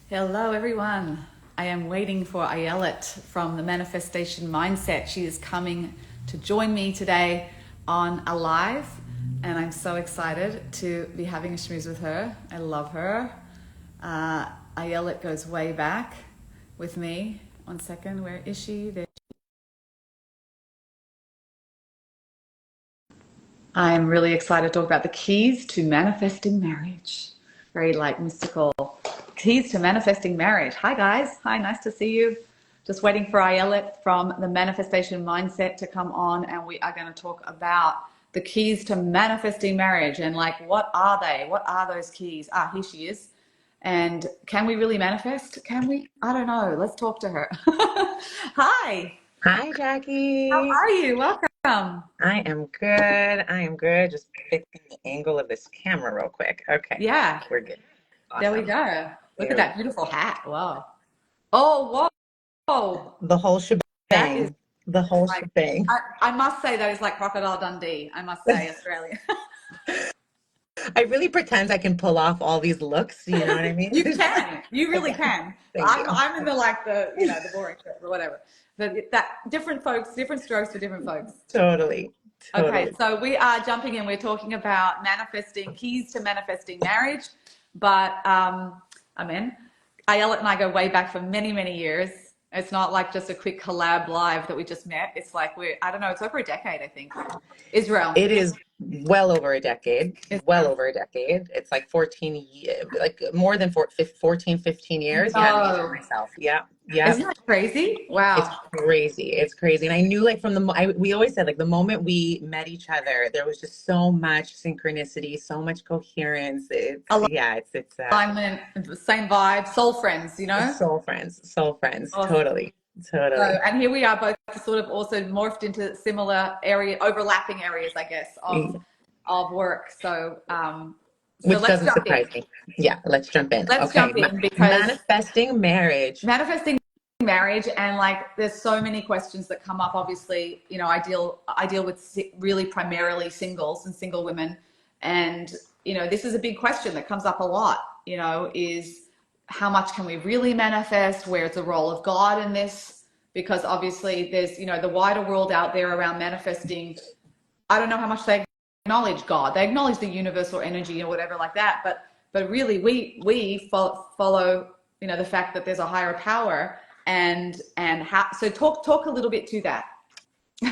Hello, everyone. I am waiting for Ayelet from the Manifestation Mindset. She is coming to join me today on a live, and I'm so excited to be having a schmooze with her. I love her. Ayelet goes way back with me. One second, where is she? There. I'm really excited to talk about the keys to manifesting marriage. Very like mystical. Keys to manifesting marriage. Hi guys. Hi, nice to see you. Just waiting for Ayelet from the Manifestation Mindset to come on, and we are going to talk about the keys to manifesting marriage and like what are they? What are those keys? Here she is. And can we really manifest? Can we? I don't know. Let's talk to her. Hi. Hi, How Jackie. are you? Welcome. I am good. I am good. Just fixing the angle of this camera real quick. Okay, Yeah. we're good. There we Awesome. go. Look at There we that beautiful hat. Wow. Oh, whoa. The whole That is shebang. The whole like, shebang. I must say that is like Crocodile Dundee. I must say, Australia. I really pretend I can pull off all these looks. You know what I mean? You can. You really Okay. can. Thank you. I'm in the like the boring shit or whatever. But that different folks, different strokes for different folks. Totally. Okay, Totally. so we are jumping in. We're talking about manifesting, keys to manifesting marriage. But I'm in. Ayelet and I go way back for many, many years. It's not like just a quick collab live that we just met. It's like I don't know, it's over a decade, I think. Israel. It is well over a decade. Well Israel. over a decade. It's like 14 years, like more than 14, 15 years. Yeah, I'm aging No. myself. Yeah. Yeah. Isn't that crazy? It's Wow. crazy. It's crazy. And I knew like from we always said like the moment we met each other, there was just so much synchronicity, so much coherence. Alignment, same vibe, soul friends, you know? Soul friends. Awesome. Totally. So, Totally. and here we are both sort of also morphed into similar overlapping areas, I guess, of work. So Which let's doesn't jump in. surprise me. Yeah, let's jump in. Let's Okay. jump in because Manifesting marriage. manifesting marriage and like there's so many questions that come up. Obviously, you know, I deal with really primarily singles and single women, and you know, this is a big question that comes up a lot. You know, is how much can we really manifest? Where's the role of God in this? Because obviously, there's you know the wider world out there around manifesting. I don't know how much they acknowledge God. They acknowledge the universal energy or whatever like that, but really we follow you know the fact that there's a higher power and how so talk a little bit to that.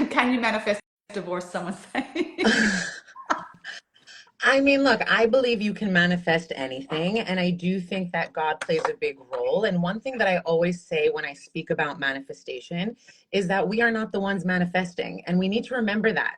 Can you manifest divorce, someone saying? I mean, look, I believe you can manifest anything, and I do think that God plays a big role. And one thing that I always say when I speak about manifestation is that we are not the ones manifesting, and we need to remember that.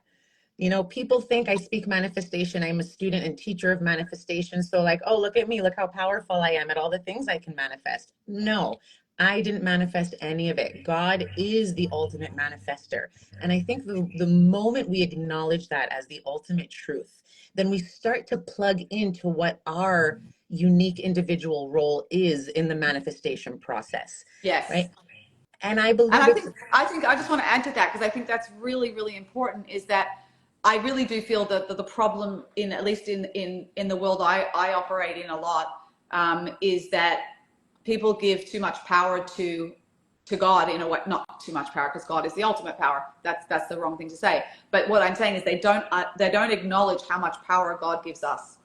You know, people think I speak manifestation. I'm a student and teacher of manifestation. So, like, oh, look at me, look how powerful I am at all the things I can manifest. No, I didn't manifest any of it. God is the ultimate manifester. And I think the moment we acknowledge that as the ultimate truth, then we start to plug into what our unique individual role is in the manifestation process, Yes. right? And I And believe it's I think I just want to add to that because I think that's really, really important is that I really do feel that the problem in at least in the world I operate in a lot is that people give too much power to God in a way, not too much power because God is the ultimate power. That's the wrong thing to say. But what I'm saying is they don't acknowledge how much power God gives us.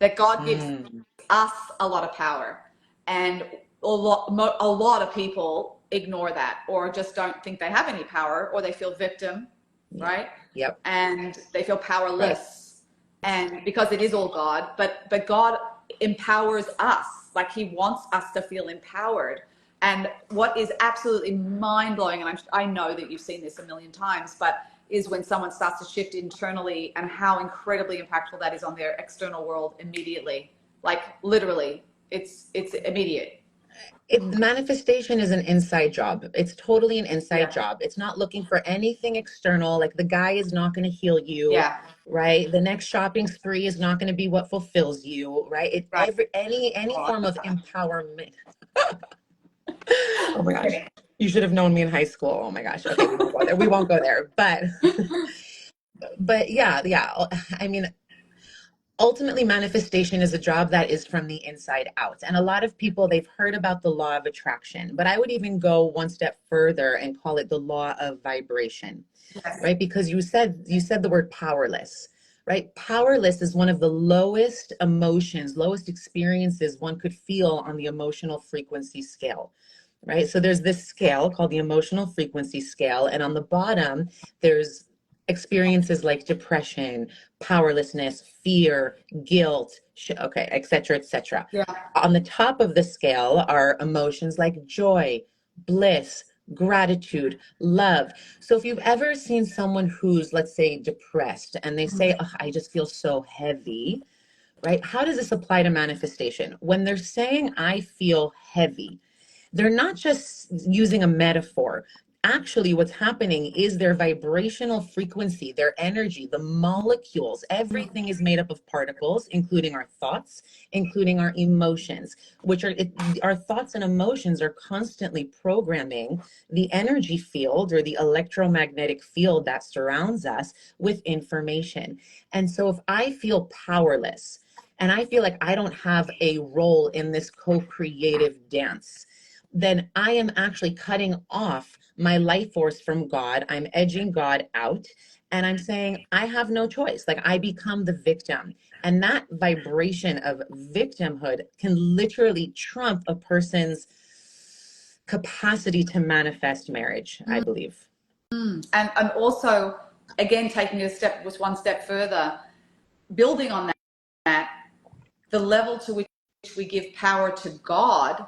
That God gives mm, us a lot of power, and a lot of people ignore that or just don't think they have any power or they feel victim, yeah, right? yep, And they feel right. powerless, and because it is all God, but God empowers us, like he wants us to feel empowered. And what is absolutely mind-blowing, and I know that you've seen this a million times, but is when someone starts to shift internally and how incredibly impactful that is on their external world immediately. Like literally, it's immediate. Manifestation is an inside job. It's totally an inside Yeah. job. It's not looking for anything external. Like the guy is not going to heal you, Yeah. right? The next shopping spree is not going to be what fulfills you, right? It Right. any Oh, I form love of that. empowerment. Oh my gosh. You should have known me in high school. Oh my gosh. Okay, we won't go there. We won't go there. But yeah, yeah. I mean, Ultimately, manifestation is a job that is from the inside out. And a lot of people, they've heard about the law of attraction, but I would even go one step further and call it the law of vibration, Yes. right? Because you said the word powerless, right? Powerless is one of the lowest emotions, lowest experiences one could feel on the emotional frequency scale, right? So there's this scale called the emotional frequency scale, and on the bottom, there's experiences like depression, powerlessness, fear, guilt, okay, et cetera, et cetera. Yeah. On the top of the scale are emotions like joy, bliss, gratitude, love. So if you've ever seen someone who's, let's say, depressed and they say, oh, I just feel so heavy, right? How does this apply to manifestation? When they're saying, I feel heavy, they're not just using a metaphor. Actually, what's happening is their vibrational frequency, their energy, the molecules, everything is made up of particles, including our thoughts, including our emotions, which are our thoughts and emotions are constantly programming the energy field or the electromagnetic field that surrounds us with information. And so if I feel powerless and I feel like I don't have a role in this co-creative dance, then I am actually cutting off my life force from God. I'm edging God out and I'm saying, I have no choice. Like I become the victim. And that vibration of victimhood can literally trump a person's capacity to manifest marriage, I believe. And also, again, taking it a step, was one step further, building on that, the level to which we give power to God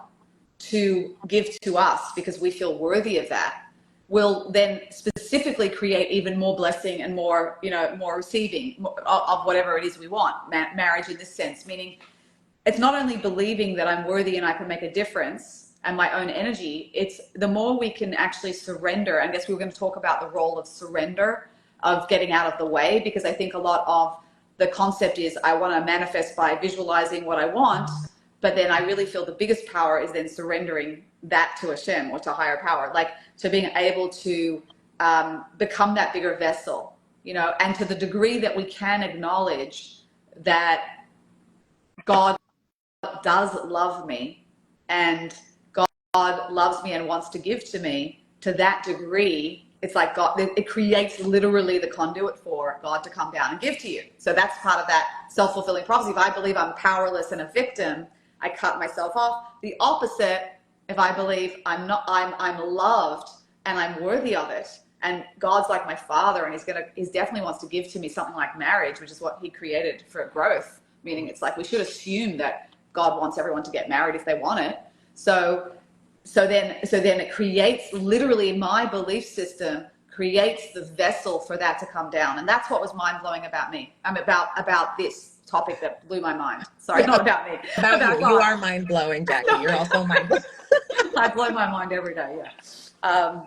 to give to us because we feel worthy of that will then specifically create even more blessing and more, more receiving of whatever it is we want. Marriage in this sense, meaning it's not only believing that I'm worthy and I can make a difference and my own energy, it's the more we can actually surrender. I guess we were going to talk about the role of surrender, of getting out of the way, because I think a lot of the concept is I want to manifest by visualizing what I want, but then I really feel the biggest power is then surrendering that to Hashem or to higher power, like to being able to become that bigger vessel, and to the degree that we can acknowledge that God does love me and God loves me and wants to give to me, to that degree, it's like God, it creates literally the conduit for God to come down and give to you. So that's part of that self-fulfilling prophecy. If I believe I'm powerless and a victim, I cut myself off. The opposite, if I believe I'm loved and I'm worthy of it, and God's like my father and he's definitely wants to give to me something like marriage, which is what he created for growth, meaning it's like we should assume that God wants everyone to get married if they want it. So then it creates, literally, my belief system creates the vessel for that to come down. And that's what was mind-blowing about me. About this topic that blew my mind. Sorry, Yeah, not about me. about About you. God. You are mind blowing, Jackie. You're also mind blowing. I blow my mind every day, yeah.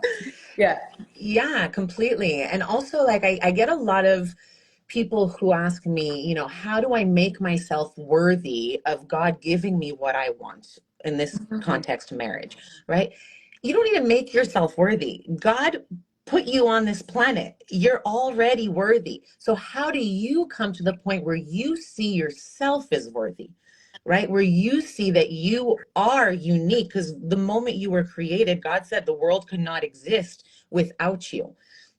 Yeah. Yeah, completely. And also, like, I get a lot of people who ask me, how do I make myself worthy of God giving me what I want in this context, marriage, right? You don't need to make yourself worthy. God put you on this planet. You're already worthy. So how do you come to the point where you see yourself as worthy? Right? Where you see that you are unique, because the moment you were created, God said the world could not exist without you.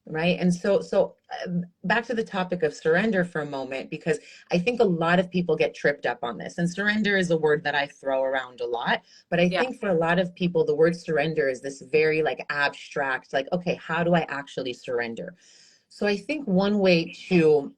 Right. And so back to the topic of surrender for a moment, because I think a lot of people get tripped up on this. And surrender is a word that I throw around a lot. But I Yeah. think for a lot of people, the word surrender is this very like abstract, like, okay, how do I actually surrender? So I think one way to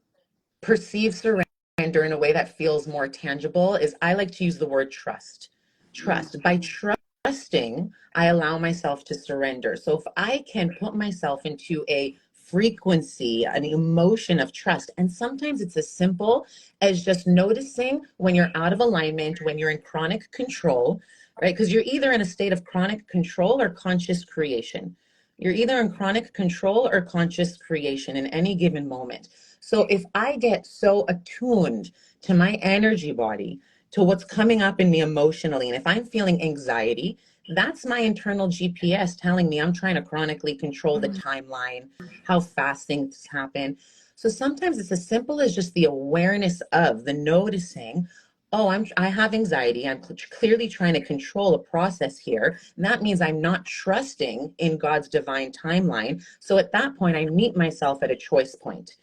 perceive surrender in a way that feels more tangible is I like to use the word trust. Trust. By trusting, I allow myself to surrender. So if I can put myself into a frequency, an emotion of trust, and sometimes it's as simple as just noticing when you're out of alignment, when you're in chronic control, right? Because you're either in a state of chronic control or conscious creation. You're either in chronic control or conscious creation in any given moment. So if I get so attuned to my energy body, to what's coming up in me emotionally, and if I'm feeling anxiety, that's my internal GPS telling me I'm trying to chronically control the timeline, how fast things happen. So sometimes it's as simple as just the awareness of the noticing, oh, I have anxiety. I'm clearly trying to control a process here. And that means I'm not trusting in God's divine timeline. So at that point, I meet myself at a choice point,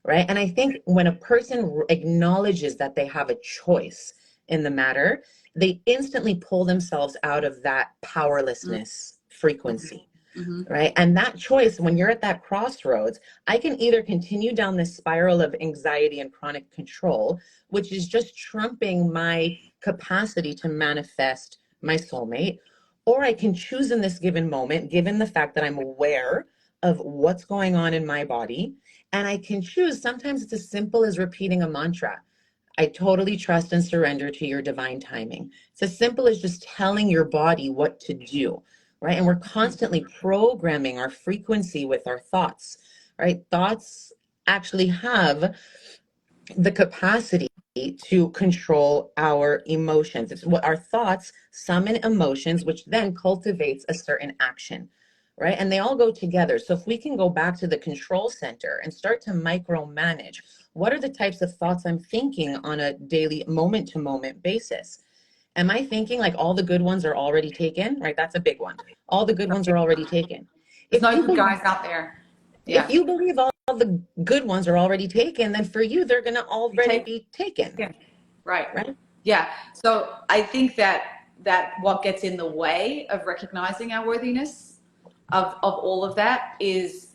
right? And I think when a person acknowledges that they have a choice in the matter, they instantly pull themselves out of that powerlessness frequency. Mm-hmm. Right. And that choice, when you're at that crossroads, I can either continue down this spiral of anxiety and chronic control, which is just trumping my capacity to manifest my soulmate, or I can choose in this given moment, given the fact that I'm aware of what's going on in my body. And I can choose, sometimes it's as simple as repeating a mantra. I totally trust and surrender to your divine timing. It's as simple as just telling your body what to do, right? And we're constantly programming our frequency with our thoughts, right? Thoughts actually have the capacity to control our emotions. It's what our thoughts summon emotions, which then cultivates a certain action, right? And they all go together. So if we can go back to the control center and start to micromanage, what are the types of thoughts I'm thinking on a daily moment to moment basis? Am I thinking like all the good ones are already taken? Right? That's a big one. All the good ones are already taken. There's If no you good believe, guys out there. if Yeah. you believe all the good ones are already taken, then for you, they're going to already be taken. Yeah. Right. Right? Yeah. So I think that what gets in the way of recognizing our worthiness of all of that is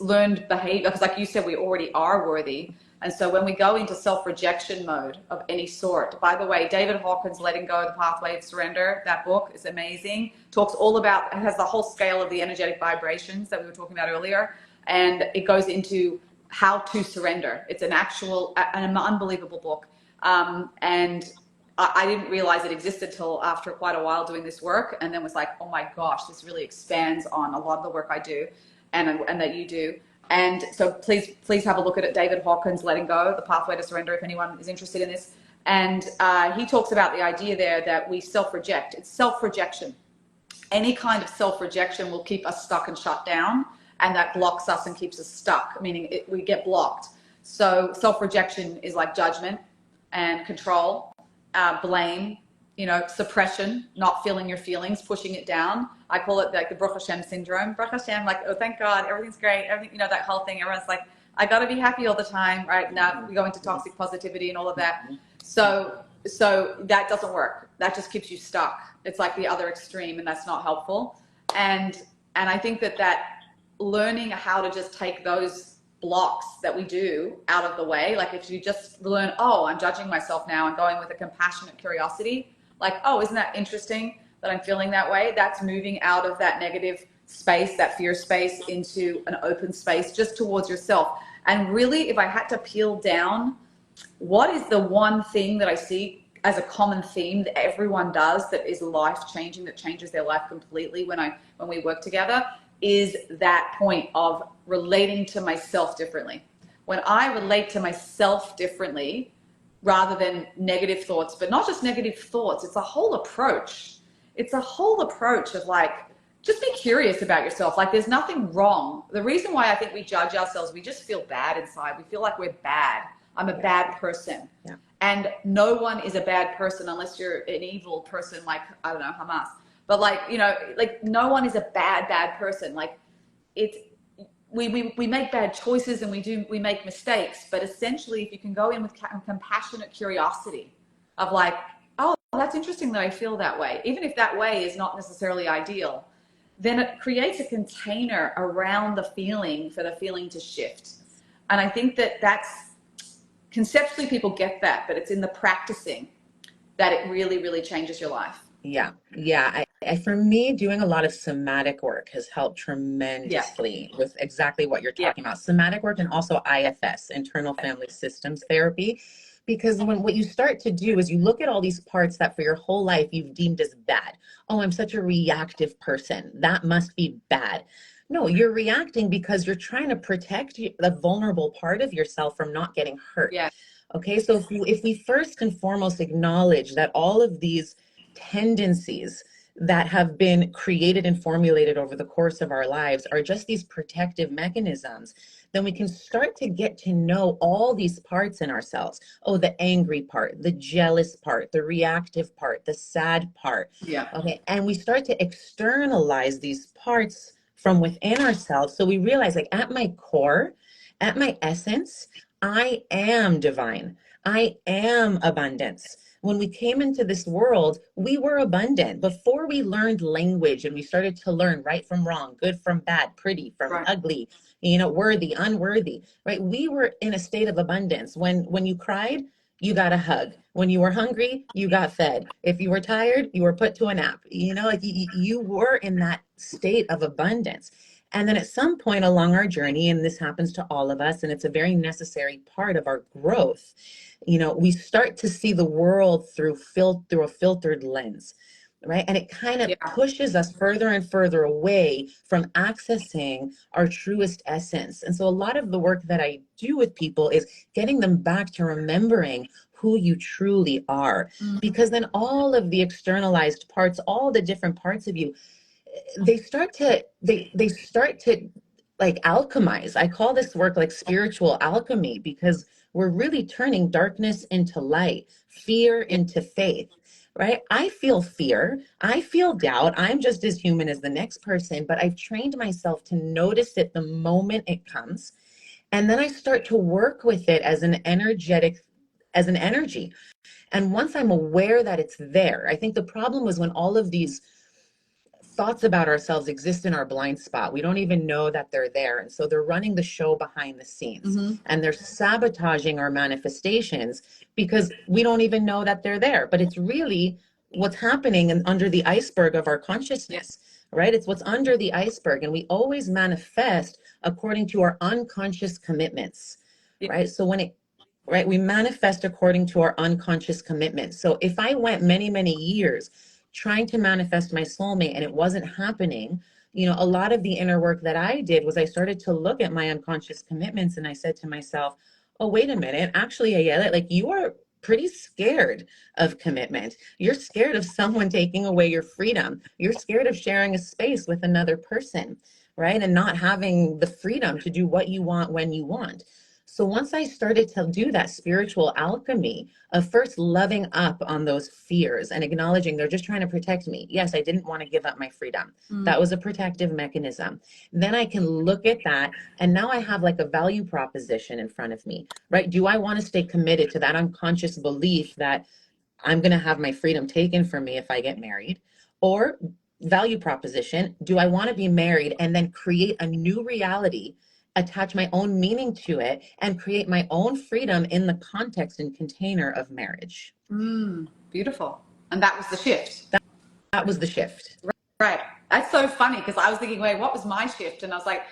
learned behavior. Because like you said, we already are worthy. And so when we go into self-rejection mode of any sort, by the way, David Hawkins' Letting Go, The Pathway of Surrender, that book is amazing. Talks all about, it has the whole scale of the energetic vibrations that we were talking about earlier. And it goes into how to surrender. It's an unbelievable book. And I didn't realize it existed till after quite a while doing this work, and then was like, oh my gosh, this really expands on a lot of the work I do and that you do. And so please have a look at it. David Hawkins, Letting Go, The Pathway to Surrender, if anyone is interested in this. And he talks about the idea there that we self-reject. It's self-rejection. Any kind of self-rejection will keep us stuck and shut down, and that blocks us and keeps us stuck, meaning we get blocked. So self-rejection is like judgment and control, blame, suppression, not feeling your feelings, pushing it down. I call it like the Baruch Hashem syndrome. Baruch Hashem, like, oh, thank God, everything's great. Everything, that whole thing. Everyone's like, I got to be happy all the time, right? Now we go into toxic positivity and all of that. So that doesn't work. That just keeps you stuck. It's like the other extreme, and that's not helpful. And I think that learning how to just take those blocks that we do out of the way, like if you just learn, oh, I'm judging myself now and going with a compassionate curiosity, like, oh, isn't that interesting that I'm feeling that way? That's moving out of that negative space, that fear space, into an open space just towards yourself. And really, if I had to peel down, what is the one thing that I see as a common theme that everyone does that is life-changing, that changes their life completely when we work together, is that point of relating to myself differently. When I relate to myself differently, rather than negative thoughts, but not just negative thoughts, it's a whole approach. It's a whole approach of like, just be curious about yourself. Like there's nothing wrong. The reason why I think we judge ourselves, we just feel bad inside. We feel like we're bad. I'm a bad person. Yeah. And no one is a bad person unless you're an evil person, like, I don't know, Hamas. But like, like no one is a bad person. Like it's, we make bad choices and we make mistakes, but essentially if you can go in with compassionate curiosity of like, oh, that's interesting that I feel that way, even if that way is not necessarily ideal, then it creates a container around the feeling for the feeling to shift. And I think that's conceptually people get that, but it's in the practicing that it really, really changes your life. Yeah. For me, doing a lot of somatic work has helped tremendously with exactly what you're talking about. Somatic work, and also IFS, internal family systems therapy. Because what you start to do is you look at all these parts that for your whole life you've deemed as bad. Oh, I'm such a reactive person. That must be bad. No, you're reacting because you're trying to protect the vulnerable part of yourself from not getting hurt. Yeah. Okay, so if we first and foremost acknowledge that all of these tendencies that have been created and formulated over the course of our lives are just these protective mechanisms, then we can start to get to know all these parts in ourselves. Oh, the angry part, the jealous part, the reactive part, the sad part. Yeah. Okay. And we start to externalize these parts from within ourselves. So we realize, like, at my core, at my essence, I am divine. I am abundance. When we came into this world, we were abundant. Before we learned language and we started to learn right from wrong, good from bad, pretty from Right. ugly, worthy, unworthy, right? We were in a state of abundance. When you cried, you got a hug. When you were hungry, you got fed. If you were tired, you were put to a nap. Like you were in that state of abundance. And then at some point along our journey, and this happens to all of us, and it's a very necessary part of our growth, we start to see the world through a filtered lens, right? And it kind of Yeah. pushes us further and further away from accessing our truest essence. And so a lot of the work that I do with people is getting them back to remembering who you truly are, because then all of the externalized parts, all the different parts of you, they start to like alchemize. I call this work like spiritual alchemy, because we're really turning darkness into light, fear Yeah. into faith, right? I feel fear, I feel doubt. I'm just as human as the next person, but I've trained myself to notice it the moment it comes, and then I start to work with it as an energy. And once I'm aware that it's there, I think the problem was when all of these thoughts about ourselves exist in our blind spot. We don't even know that they're there. And so they're running the show behind the scenes, and they're sabotaging our manifestations because we don't even know that they're there. But it's really what's happening under the iceberg of our consciousness, right? It's what's under the iceberg. And we always manifest according to our unconscious commitments, right? So we manifest according to our unconscious commitments. So if I went many, many years trying to manifest my soulmate and it wasn't happening, a lot of the inner work that I did was I started to look at my unconscious commitments, and I said to myself, oh, wait a minute, actually, Ayala, like, you are pretty scared of commitment. You're scared of someone taking away your freedom. You're scared of sharing a space with another person, right? And not having the freedom to do what you want when you want. So once I started to do that spiritual alchemy of first loving up on those fears and acknowledging they're just trying to protect me. Yes, I didn't want to give up my freedom. That was a protective mechanism. Then I can look at that, and now I have like a value proposition in front of me, right? Do I want to stay committed to that unconscious belief that I'm going to have my freedom taken from me if I get married? Or value proposition, do I want to be married and then create a new reality, attach my own meaning to it, and create my own freedom in the context and container of marriage? Beautiful. And that was the shift. That was the shift. Right. That's so funny, because I was thinking, wait, what was my shift? And I was like,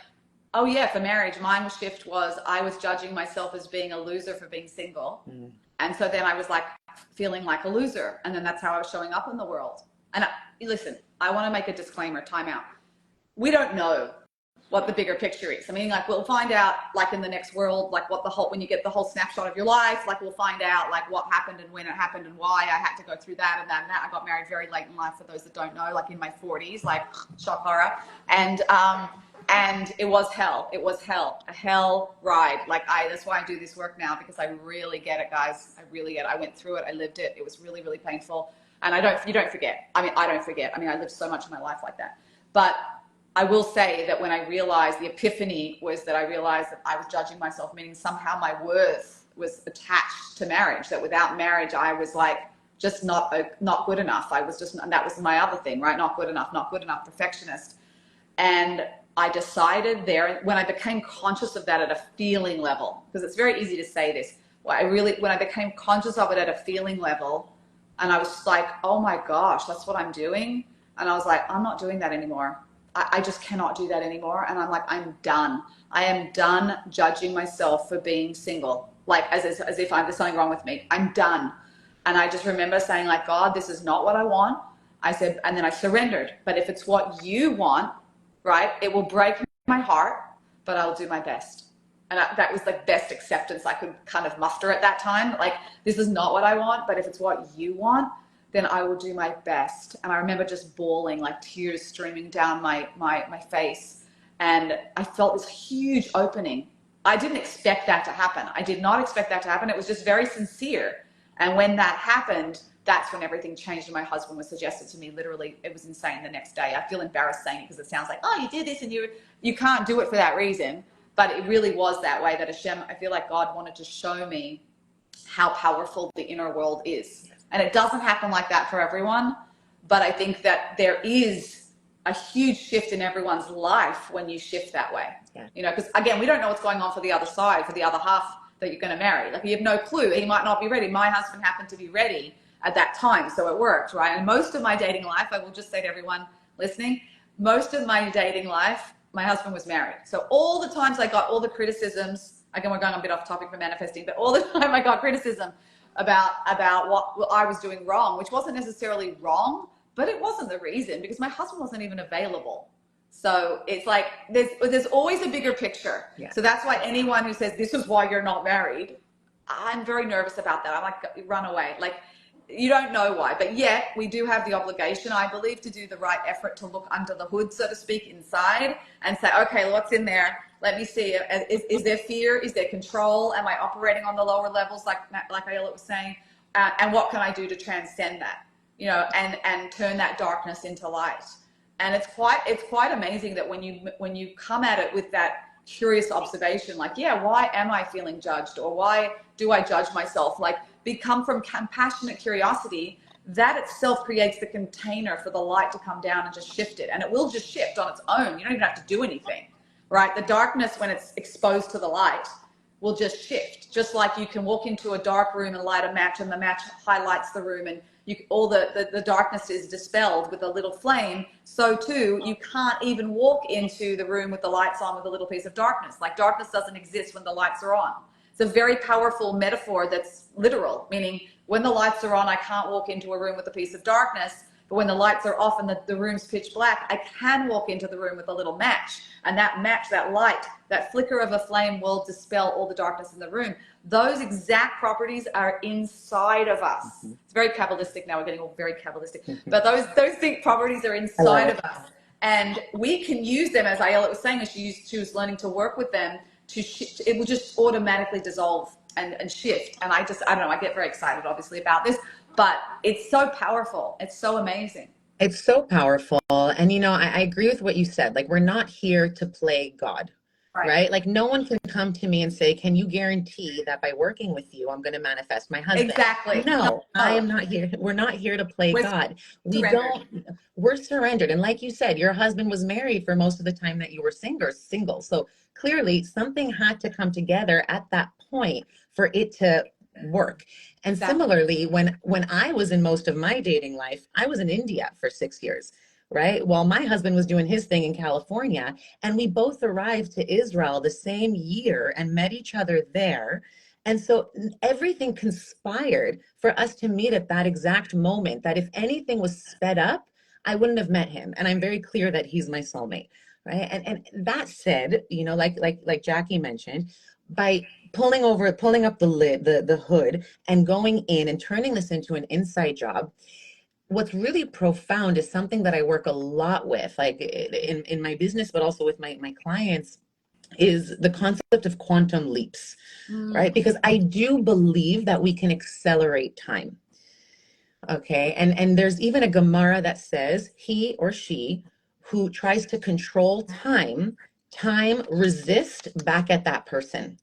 oh yeah, for marriage, my shift was I was judging myself as being a loser for being single. And so then I was like feeling like a loser. And then that's how I was showing up in the world. And listen, I want to make a disclaimer, time out. We don't know what the bigger picture is. I mean, like, we'll find out, like, in the next world, like when you get the whole snapshot of your life, like, we'll find out like what happened and when it happened and why I had to go through that and that and that. I got married very late in life, for those that don't know, like in my 40s, like, shock horror. And it was hell. It was hell, a hell ride. Like, that's why I do this work now, because I really get it, guys. I really get it. I went through it. I lived it. It was really, really painful. And you don't forget. I mean, I don't forget. I mean, I lived so much of my life like that. But I will say that when I realized, the epiphany was that I realized that I was judging myself, meaning somehow my worth was attached to marriage, that without marriage, I was like, just not good enough. I was just, and that was my other thing, right? Not good enough, perfectionist. And I decided there, when I became conscious of that at a feeling level, because it's very easy to say this, when I became conscious of it at a feeling level, and I was like, oh my gosh, that's what I'm doing. And I was like, I'm not doing that anymore. I just cannot do that anymore. And I'm like, I'm done. I am done judging myself for being single, like as if there's something wrong with me. I'm done. And I just remember saying, like, God, this is not what I want. I said, and then I surrendered. But if it's what you want, right, it will break my heart, but I'll do my best. And that was the best acceptance I could kind of muster at that time. Like, this is not what I want, but if it's what you want, then I will do my best. And I remember just bawling, like tears streaming down my face. And I felt this huge opening. I didn't expect that to happen. I did not expect that to happen. It was just very sincere. And when that happened, that's when everything changed. And my husband was suggested to me, literally, it was insane the next day. I feel embarrassed saying it because it sounds like, oh, you did this and you can't do it for that reason. But it really was that way, that Hashem, I feel like God wanted to show me how powerful the inner world is. And it doesn't happen like that for everyone. But I think that there is a huge shift in everyone's life when you shift that way. Yeah. You know, because again, we don't know what's going on for the other side, for the other half that you're going to marry. Like, you have no clue. He might not be ready. My husband happened to be ready at that time, so it worked, right? And most of my dating life, I will just say to everyone listening, most of my dating life, my husband was married. So all the times I got all the criticisms, again, we're going a bit off topic for manifesting, but all the time I got criticism about what I was doing wrong, which wasn't necessarily wrong, but it wasn't the reason, because my husband wasn't even available. So it's like, there's always a bigger picture. Yeah. So that's why anyone who says, this is why you're not married, I'm very nervous about that. I'm like, run away. Like, you don't know why, but yet we do have the obligation, I believe, to do the right effort to look under the hood, so to speak, inside, and say, okay, what's in there? Let me see. Is there fear? Is there control? Am I operating on the lower levels, like Ayala was saying? And what can I do to transcend that? You know, and turn that darkness into light. And it's quite amazing that when you come at it with that curious observation, like, yeah, why am I feeling judged, or why do I judge myself? Like, become from compassionate curiosity, that itself creates the container for the light to come down and just shift it. And it will just shift on its own. You don't even have to do anything, right? The darkness, when it's exposed to the light, will just shift. Just like you can walk into a dark room and light a match, and the match highlights the room, and all the darkness is dispelled with a little flame. So too, you can't even walk into the room with the lights on with a little piece of darkness. Like, darkness doesn't exist when the lights are on. It's a very powerful metaphor that's literal, meaning when the lights are on, I can't walk into a room with a piece of darkness, but when the lights are off and the room's pitch black, I can walk into the room with a little match, and that match, that light, that flicker of a flame will dispel all the darkness in the room. Those exact properties are inside of us. Mm-hmm. It's very Kabbalistic now, we're getting all very Kabbalistic, but those big properties are inside of us, and we can use them, as Ayala was saying, as she was learning to work with them, it will just automatically dissolve and shift. And I don't know, I get very excited obviously about this, but it's so powerful. It's so amazing. It's so powerful. And, you know, I agree with what you said. Like, we're not here to play God, right? Like, no one can come to me and say, can you guarantee that by working with you, I'm going to manifest my husband? Exactly. No, I am not here. We're not here to play God. We're surrendered. And like you said, your husband was married for most of the time that you were single. So clearly something had to come together at that point for it to work. And similarly, when I was in most of my dating life, I was in India for 6 years, right? While my husband was doing his thing in California, and we both arrived to Israel the same year and met each other there. And so everything conspired for us to meet at that exact moment, that if anything was sped up, I wouldn't have met him. And I'm very clear that he's my soulmate, right? And that said, you know, like Jackie mentioned, by pulling up the lid, the hood, and going in and turning this into an inside job, what's really profound is something that I work a lot with, like in my business, but also with my clients, is the concept of quantum leaps, right? Because I do believe that we can accelerate time. Okay. And there's even a Gemara that says he or she who tries to control time resists back at that person.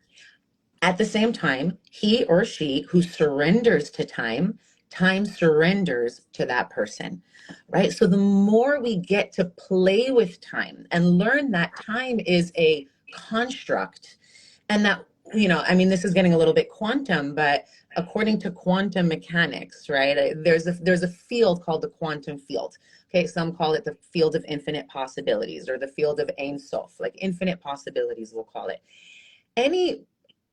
At the same time, he or she who surrenders to time surrenders to that person, right? So the more we get to play with time and learn that time is a construct, and that, you know, I mean, this is getting a little bit quantum, but according to quantum mechanics, right, there's a field called the quantum field. Okay, some call it the field of infinite possibilities, or the field of Ein Sof, like infinite possibilities, we'll call it. Any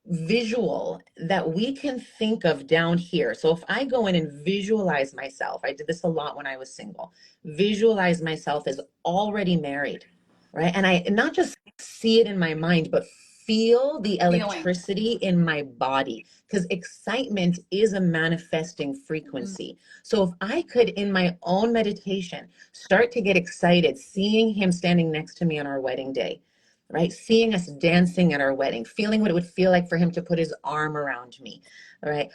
visual that we can think of down here. So if I go in and visualize myself, I did this a lot when I was single, visualize myself as already married, right? And I not just see it in my mind, but feel the Feeling. electricity in my body, because excitement is a manifesting Mm. frequency. So if I could, in my own meditation, start to get excited, seeing him standing next to me on our wedding day, right? Seeing us dancing at our wedding, feeling what it would feel like for him to put his arm around me, right?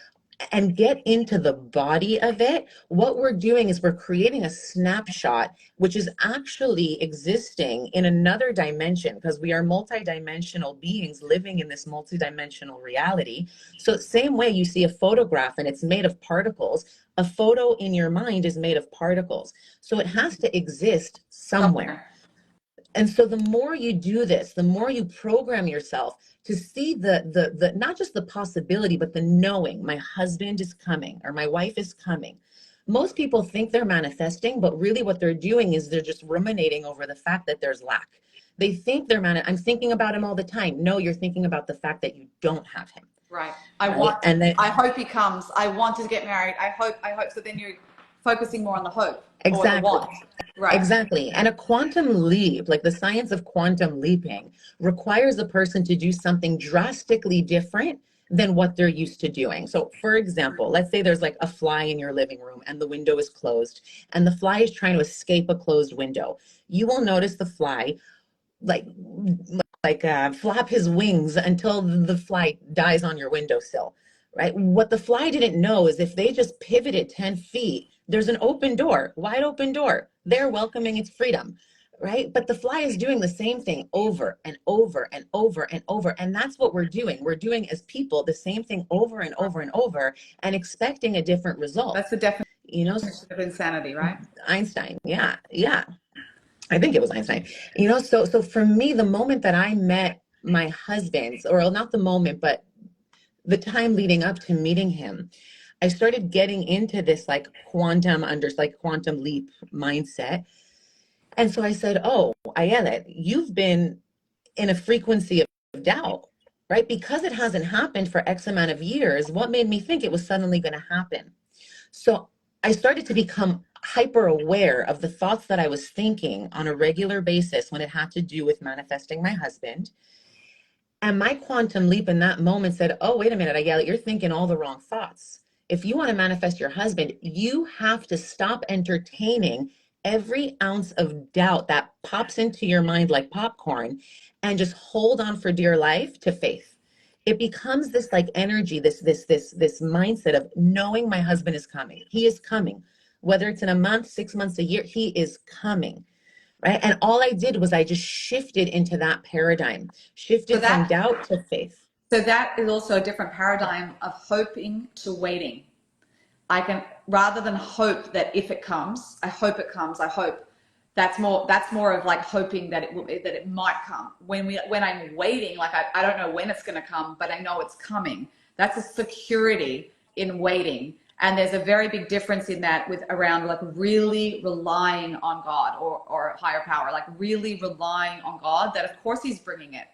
And get into the body of it, what we're doing is we're creating a snapshot, which is actually existing in another dimension, because we are multidimensional beings living in this multidimensional reality. So, same way you see a photograph and it's made of particles, a photo in your mind is made of particles. So, it has to exist somewhere. Somewhere. And so the more you do this, the more you program yourself to see the not just the possibility, but the knowing, my husband is coming or my wife is coming. Most people think they're manifesting, but really what they're doing is they're just ruminating over the fact that there's lack. They think I'm thinking about him all the time. No, you're thinking about the fact that you don't have him. Right. Right? And then I hope he comes. I want to get married. I hope. So then you're focusing more on the hope or the exactly. want. Right. Exactly. And a quantum leap, like the science of quantum leaping, requires a person to do something drastically different than what they're used to doing. So, for example, let's say there's like a fly in your living room and the window is closed and the fly is trying to escape a closed window. You will notice the fly like flap his wings until the fly dies on your windowsill, right? What the fly didn't know is if they just pivoted 10 feet, there's an open door, wide open door. They're welcoming its freedom, right? But the fly is doing the same thing over and over and over and over. And that's what we're doing. We're doing as people the same thing over and over and over and expecting a different result. That's the definition You know, of insanity, right? Einstein. Yeah. Yeah. I think it was Einstein. So for me, the moment that I met my husband, or not the moment, but the time leading up to meeting him, I started getting into this like quantum leap mindset. And so I said, "Oh, Ayelet, you've been in a frequency of doubt, right? Because it hasn't happened for X amount of years, what made me think it was suddenly going to happen?" So I started to become hyper aware of the thoughts that I was thinking on a regular basis when it had to do with manifesting my husband. And my quantum leap in that moment said, "Oh, wait a minute, Ayala, you're thinking all the wrong thoughts. If you want to manifest your husband, you have to stop entertaining every ounce of doubt that pops into your mind like popcorn and just hold on for dear life to faith." It becomes this like energy, this mindset of knowing my husband is coming. He is coming. Whether it's in a month, 6 months, a year, he is coming. Right. And all I did was I just shifted into that paradigm, So shifted from that doubt to faith. so that is also a different paradigm of hoping to waiting. I can, rather than hope that if it comes, I hope it comes. I hope that's more of like hoping that it might come. When I'm waiting, like I don't know when it's going to come, but I know it's coming. That's a security in waiting. And there's a very big difference in that with around like really relying on God or higher power, like really relying on God that of course he's bringing it,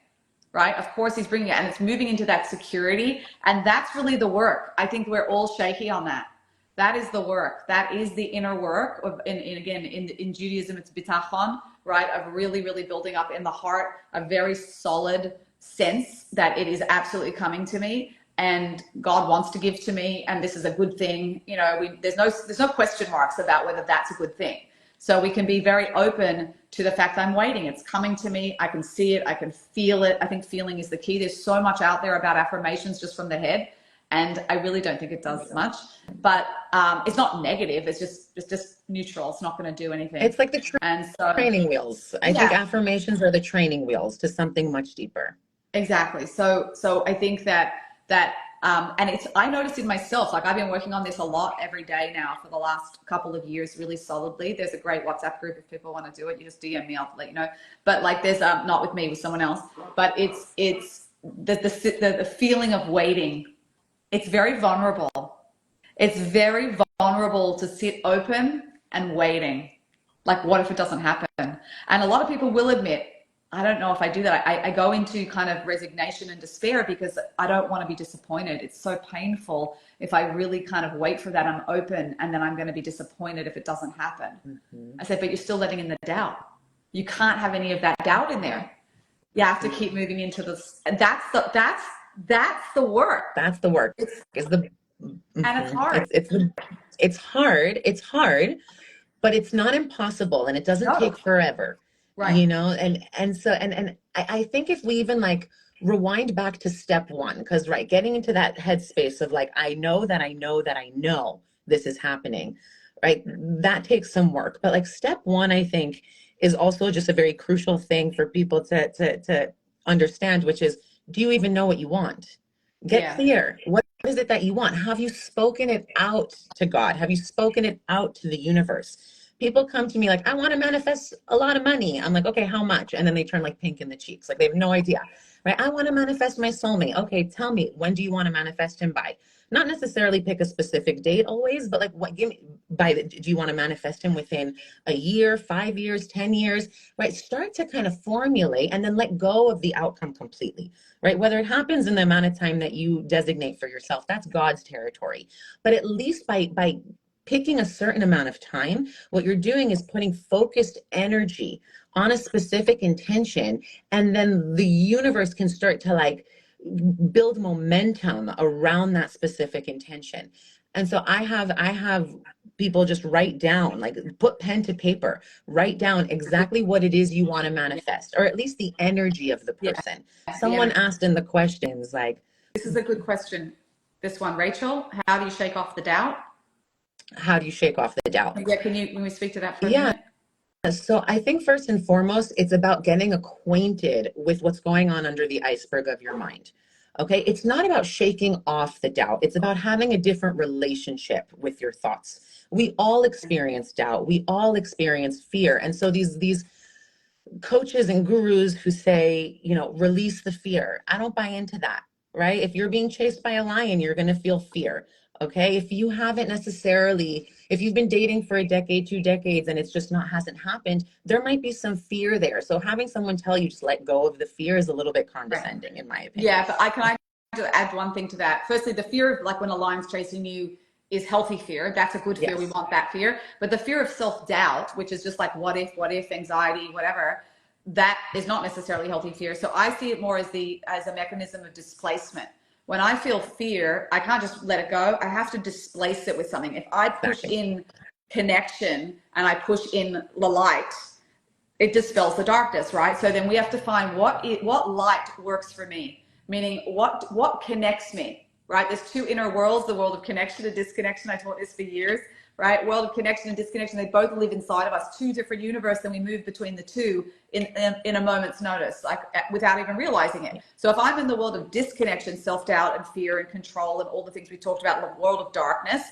right? Of course he's bringing it, and it's moving into that security. And that's really the work. I think we're all shaky on that. That is the work. That is the inner work of, again, in Judaism, it's bitachon, right? Of really, really building up in the heart a very solid sense that it is absolutely coming to me and God wants to give to me, and this is a good thing. There's no question marks about whether that's a good thing. So we can be very open to the fact that I'm waiting. It's coming to me. I can see it. I can feel it. I think feeling is the key. There's so much out there about affirmations just from the head, and I really don't think it does much. But it's not negative. It's just neutral. It's not going to do anything. It's like the And so, training wheels. I think affirmations are the training wheels to something much deeper. exactly. So I think that and I noticed in myself, like I've been working on this a lot every day now for the last couple of years, really solidly. There's a great WhatsApp group if people want to do it. You just DM me, I'll let you know. But like there's not with me, with someone else. But it's the feeling of waiting. It's very vulnerable. It's very vulnerable to sit open and waiting. Like, what if it doesn't happen? And a lot of people will admit, I don't know if I do that. I go into kind of resignation and despair because I don't want to be disappointed. It's so painful if I really kind of wait for that. I'm open and then I'm going to be disappointed if it doesn't happen. I said, but you're still letting in the doubt. You can't have any of that doubt in there. You have to keep moving into this. That's the work. That's the work. It's Is the and it's mhm. hard. It's hard. It's hard, but it's not impossible, and it doesn't No, take forever, right. and I think if we even like rewind back to step one, because right, getting into that headspace of like, I know that I know that I know this is happening, right? That takes some work. But like step one, I think, is also just a very crucial thing for people to understand, which is, do you even know what you want? Get Yeah. clear. What is it that you want? Have you spoken it out to God? Have you spoken it out to the universe? People come to me like, I want to manifest a lot of money. I'm like, okay, how much? And then they turn like pink in the cheeks. Like they have no idea, right? I want to manifest my soulmate. Okay, tell me, when do you want to manifest him by? Not necessarily pick a specific date always, but like what, give me do you want to manifest him within a year, 5 years, 10 years, right? Start to kind of formulate and then let go of the outcome completely, right? Whether it happens in the amount of time that you designate for yourself, that's God's territory. But at least by picking a certain amount of time, what you're doing is putting focused energy on a specific intention, and then the universe can start to like build momentum around that specific intention. And so I have people just write down, like put pen to paper, write down exactly what it is you want to Yeah. manifest, or at least the energy of the Yeah. person. The Someone energy. asked in the questions like, This is a good question. This one, Rachel, how do you shake off the doubt? how do you shake off the doubt? Yeah, can we speak to that for a Yeah. minute? So I think first and foremost, it's about getting acquainted with what's going on under the iceberg of your mind. Okay. It's not about shaking off the doubt. It's about having a different relationship with your thoughts. We all experience doubt. We all experience fear. And so these coaches and gurus who say, release the fear. I don't buy into that, right? If you're being chased by a lion, you're going to feel fear. Okay. If you've been dating for a decade, 2 decades, and it's just not hasn't happened, there might be some fear there. So having someone tell you just let go of the fear is a little bit Right. condescending, in my opinion. Yeah, but I add one thing to that. Firstly, the fear of like when a lion's chasing you is healthy fear. That's a good fear. We Yes. want that fear. But the fear of self-doubt, which is just like what if, anxiety, whatever, that is not necessarily healthy fear. So I see it more as a mechanism of displacement. When I feel fear, I can't just let it go. I have to displace it with something. If I push Exactly. in connection and I push in the light, it dispels the darkness, right? So then we have to find what light works for me, meaning what connects me, right? There's two inner worlds, the world of connection and disconnection. I taught this for years, right? World of connection and disconnection, they both live inside of us, two different universes, and we move between the two in a moment's notice, like without even realizing it. So if I'm in the world of disconnection, self-doubt and fear and control and all the things we talked about in the world of darkness,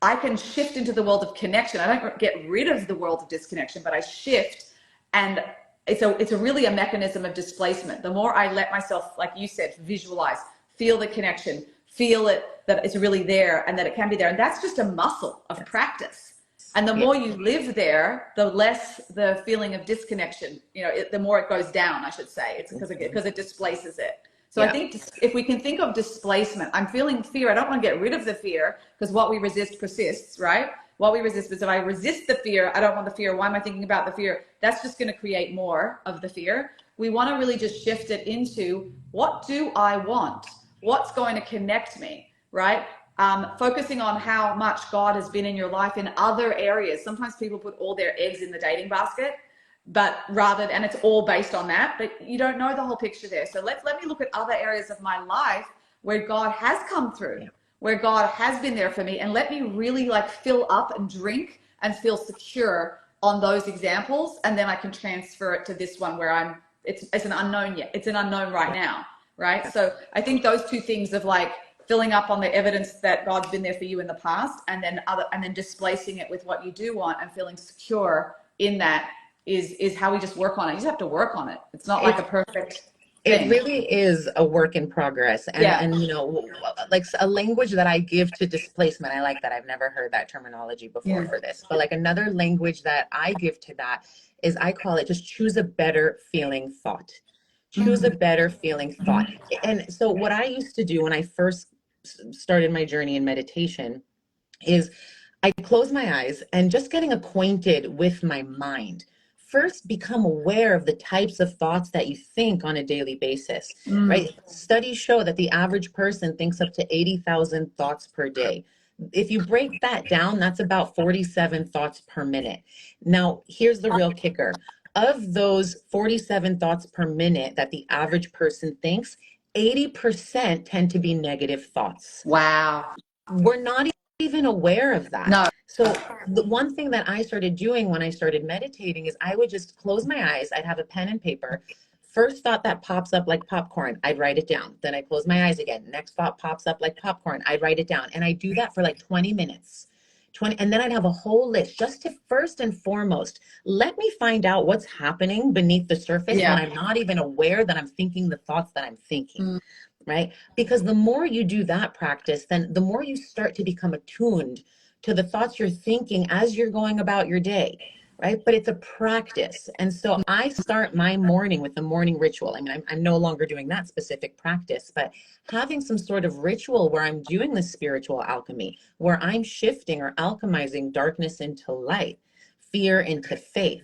I can shift into the world of connection. I don't get rid of the world of disconnection, but I shift. And it's really a mechanism of displacement. The more I let myself, like you said, visualize, feel the connection, feel it, that it's really there and that it can be there. And that's just a muscle of practice. And the more you live there, the less the feeling of disconnection, the more it goes down, I should say. It's because it displaces it. So I think if we can think of displacement, I'm feeling fear. I don't want to get rid of the fear because what we resist persists, right? What we resist, because if I resist the fear, I don't want the fear. Why am I thinking about the fear? That's just going to create more of the fear. We want to really just shift it into, what do I want? What's going to connect me, right? Focusing on how much God has been in your life in other areas. Sometimes people put all their eggs in the dating basket, and it's all based on that, but you don't know the whole picture there. So let me look at other areas of my life where God has come through, where God has been there for me, and let me really like fill up and drink and feel secure on those examples, and then I can transfer it to this one where it's an unknown yet. It's an unknown right now, right? So I think those two things of like filling up on the evidence that God's been there for you in the past, and then displacing it with what you do want and feeling secure in that is how we just work on it. You just have to work on it. It's not like a perfect thing. It really is a work in progress. And like a language that I give to displacement, I like that. I've never heard that terminology before for this, but like another language that I give to that is, I call it just choose a better feeling thought. Choose a better feeling thought. And so what I used to do when I first started my journey in meditation is I close my eyes and just getting acquainted with my mind first become aware of the types of thoughts that you think on a daily basis, right? Studies show that the average person thinks up to 80,000 thoughts per day. If you break that down, that's about 47 thoughts per minute. Now, here's the real kicker. Of those 47 thoughts per minute that the average person thinks, 80% tend to be negative thoughts. Wow. We're not even aware of that. No. So the one thing that I started doing when I started meditating is I would just close my eyes. I'd have a pen and paper. First thought that pops up like popcorn, I'd write it down. Then I close my eyes again. Next thought pops up like popcorn, I'd write it down. And I do that for like 20 minutes. And then I'd have a whole list just to first and foremost, let me find out what's happening beneath the surface when I'm not even aware that I'm thinking the thoughts that I'm thinking. Right? Because the more you do that practice, then the more you start to become attuned to the thoughts you're thinking as you're going about your day, right? But it's a practice. And so I start my morning with the morning ritual. I mean, I'm no longer doing that specific practice, but having some sort of ritual where I'm doing the spiritual alchemy, where I'm shifting or alchemizing darkness into light, fear into faith.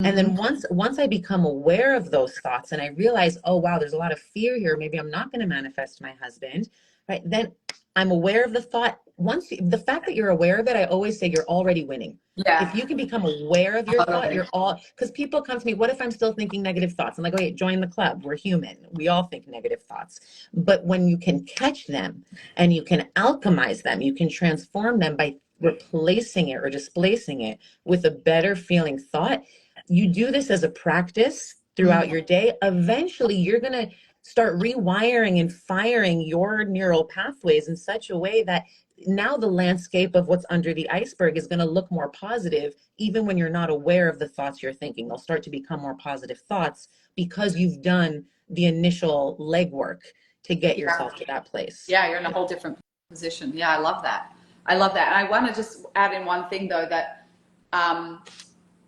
And then once I become aware of those thoughts and I realize, oh, wow, there's a lot of fear here. Maybe I'm not going to manifest my husband, right? Then I'm aware of the thought. The fact that you're aware of it, I always say you're already winning. Yeah. If you can become aware of your thought, because people come to me, what if I'm still thinking negative thoughts? I'm like, okay, join the club. We're human. We all think negative thoughts. But when you can catch them and you can alchemize them, you can transform them by replacing it or displacing it with a better feeling thought. You do this as a practice throughout your day. Eventually, you're going to start rewiring and firing your neural pathways in such a way that now the landscape of what's under the iceberg is going to look more positive, even when you're not aware of the thoughts you're thinking. They'll start to become more positive thoughts because you've done the initial legwork to get yourself to that place. Yeah, you're in a whole different position. Yeah, I love that. I love that. And I want to just add in one thing though, that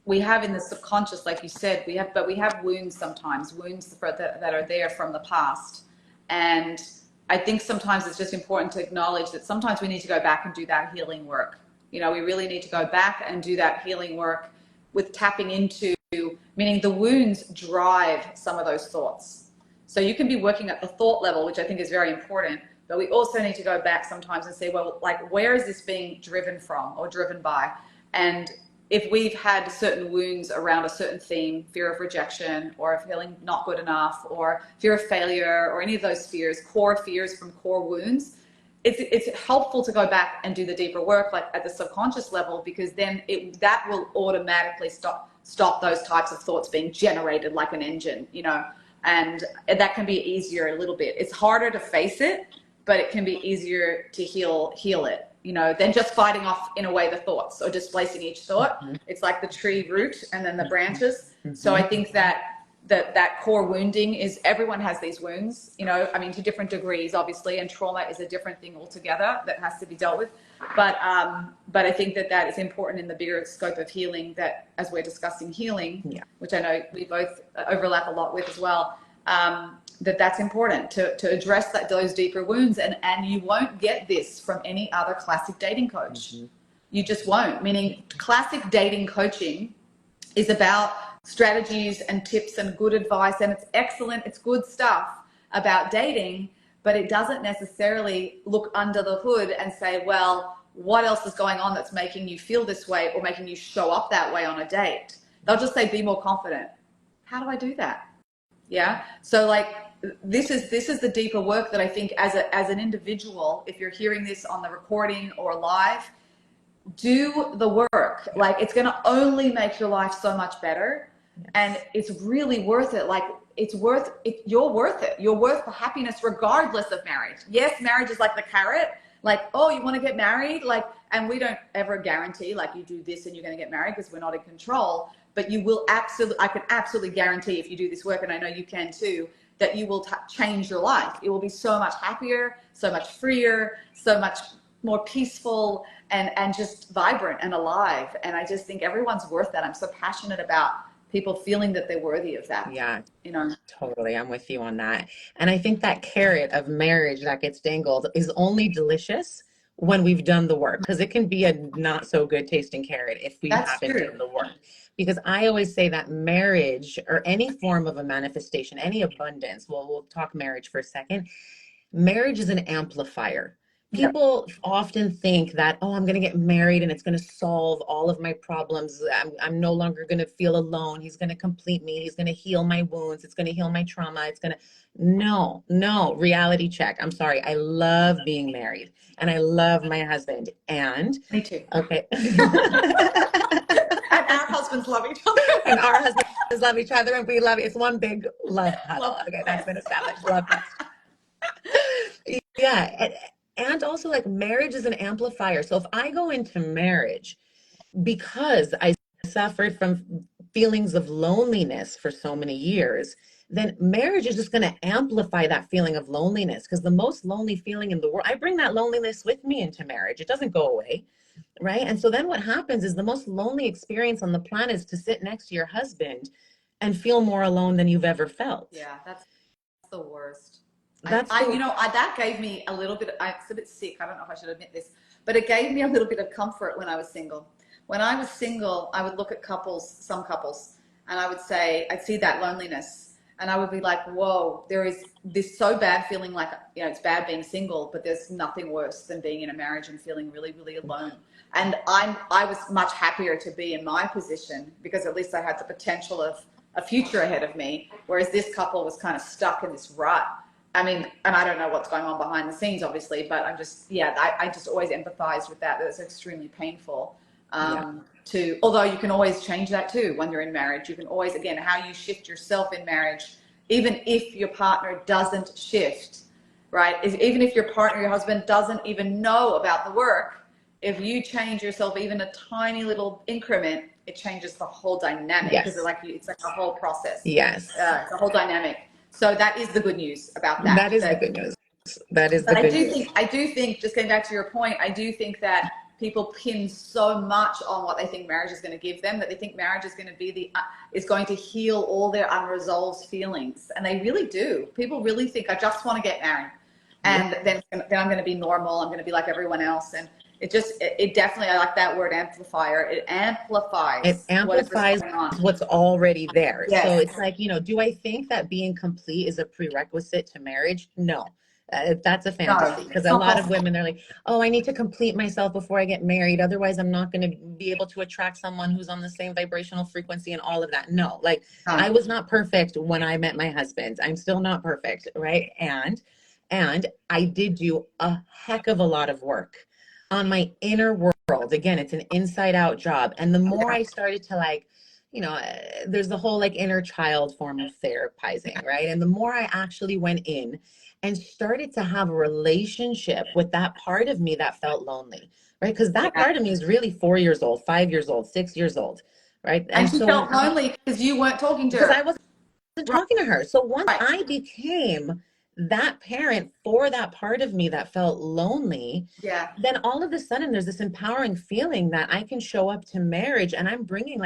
we have in the subconscious, like you said, we have wounds sometimes, wounds that are there from the past. And I think sometimes it's just important to acknowledge that sometimes we need to go back and do that healing work. You know, we really need to go back and do that healing work with tapping into, meaning the wounds drive some of those thoughts. So you can be working at the thought level, which I think is very important, but we also need to go back sometimes and say, well, like, where is this being driven from or driven by? And if we've had certain wounds around a certain theme, fear of rejection or feeling not good enough or fear of failure or any of those fears, core fears from core wounds, it's helpful to go back and do the deeper work, like at the subconscious level, because then that will automatically stop those types of thoughts being generated like an engine, you know, and that can be easier a little bit. It's harder to face it, but it can be easier to heal it, you know, than just fighting off in a way the thoughts or displacing each thought. It's like the tree root and then the branches. So I think that core wounding is, everyone has these wounds, you know, I mean, to different degrees, obviously, and trauma is a different thing altogether that has to be dealt with. But I think that is important in the bigger scope of healing, that as we're discussing healing, which I know we both overlap a lot with as well, that's important to address those deeper wounds. And you won't get this from any other classic dating coach. You just won't. Meaning, classic dating coaching is about strategies and tips and good advice, and it's excellent, it's good stuff about dating, but it doesn't necessarily look under the hood and say, well, what else is going on that's making you feel this way or making you show up that way on a date? They'll just say, be more confident. How do I do that? Yeah. So like, this is the deeper work that I think as an individual, if you're hearing this on the recording or live, do the work. Like, it's going to only make your life so much better. And it's really worth it. Like, it's worth it. You're worth it. You're worth the happiness regardless of marriage. Yes, marriage is like the carrot. Like, oh, you want to get married? Like, and we don't ever guarantee like you do this and you're going to get married, because we're not in control. But you will absolutely, I can absolutely guarantee, if you do this work, and I know you can too, that you will change your life. It will be so much happier, so much freer, so much more peaceful, and just vibrant and alive. And I just think everyone's worth that. I'm so passionate about people feeling that they're worthy of that. Yeah, you know, totally. I'm with you on that. And I think that carrot of marriage that gets dangled is only delicious when we've done the work, because it can be a not so good tasting carrot if we That's haven't true. done the work. Because I always say that marriage or any form of a manifestation, any abundance, well, we'll talk marriage for a second. Marriage is an amplifier. Yep. People often think that, oh, I'm going to get married and it's going to solve all of my problems. I'm no longer going to feel alone. He's going to complete me. He's going to heal my wounds. It's going to heal my trauma. It's going to, no, no, reality check. I'm sorry. I love being married and I love my husband. And, Me too. okay. And our husbands love each other. And our husbands love each other and we love, it's one big love huddle. Okay, that's been established. Love fest. Yeah. And also, like, marriage is an amplifier. So if I go into marriage because I suffered from feelings of loneliness for so many years, then marriage is just going to amplify that feeling of loneliness, because the most lonely feeling in the world, I bring that loneliness with me into marriage. It doesn't go away. Right. And so then what happens is the most lonely experience on the planet is to sit next to your husband and feel more alone than you've ever felt. Yeah, that's the worst. That gave me a little bit. I was a bit sick. I don't know if I should admit this, but it gave me a little bit of comfort when I was single. When I was single, I would look at some couples, and I would say, I'd see that loneliness, and I would be like, whoa, there is this so bad feeling like, it's bad being single, but there's nothing worse than being in a marriage and feeling really, really alone. And I was much happier to be in my position because at least I had the potential of a future ahead of me, whereas this couple was kind of stuck in this rut. I mean, and I don't know what's going on behind the scenes, obviously, but I just always empathize with that. It's extremely painful. Although you can always change that too when you're in marriage. You can always, again, how you shift yourself in marriage, even if your partner doesn't shift, right? Even if your partner, your husband doesn't even know about the work, if you change yourself even a tiny little increment, it changes the whole dynamic, because it's like a whole process. Yes. It's a whole dynamic. So that is the good news about that. That is the good news. That is the good news. I do think, just getting back to your point, I do think that people pin so much on what they think marriage is going to give them, that they think marriage is going to be is going to heal all their unresolved feelings, and they really do. People really think, I just want to get married, and then I'm going to be normal. I'm going to be like everyone else, and it definitely, I like that word, amplifier. It amplifies what's already there. Yes. So it's like, do I think that being complete is a prerequisite to marriage? No. That's a fantasy, because a lot of women, they're like, oh, I need to complete myself before I get married. Otherwise, I'm not going to be able to attract someone who's on the same vibrational frequency and all of that. No, I was not perfect when I met my husband. I'm still not perfect. Right. And I did do a heck of a lot of work on my inner world. Again, it's an inside out job. And the more I started to there's the whole inner child form of therapizing, right? And the more I actually went in and started to have a relationship with that part of me that felt lonely, right? Because that part of me is really 4 years old, 5 years old, 6 years old, right? And she felt lonely because you weren't talking to her. Because I wasn't talking to her. So once I became that parent for that part of me that felt lonely, then all of a sudden there's this empowering feeling that I can show up to marriage and I'm bringing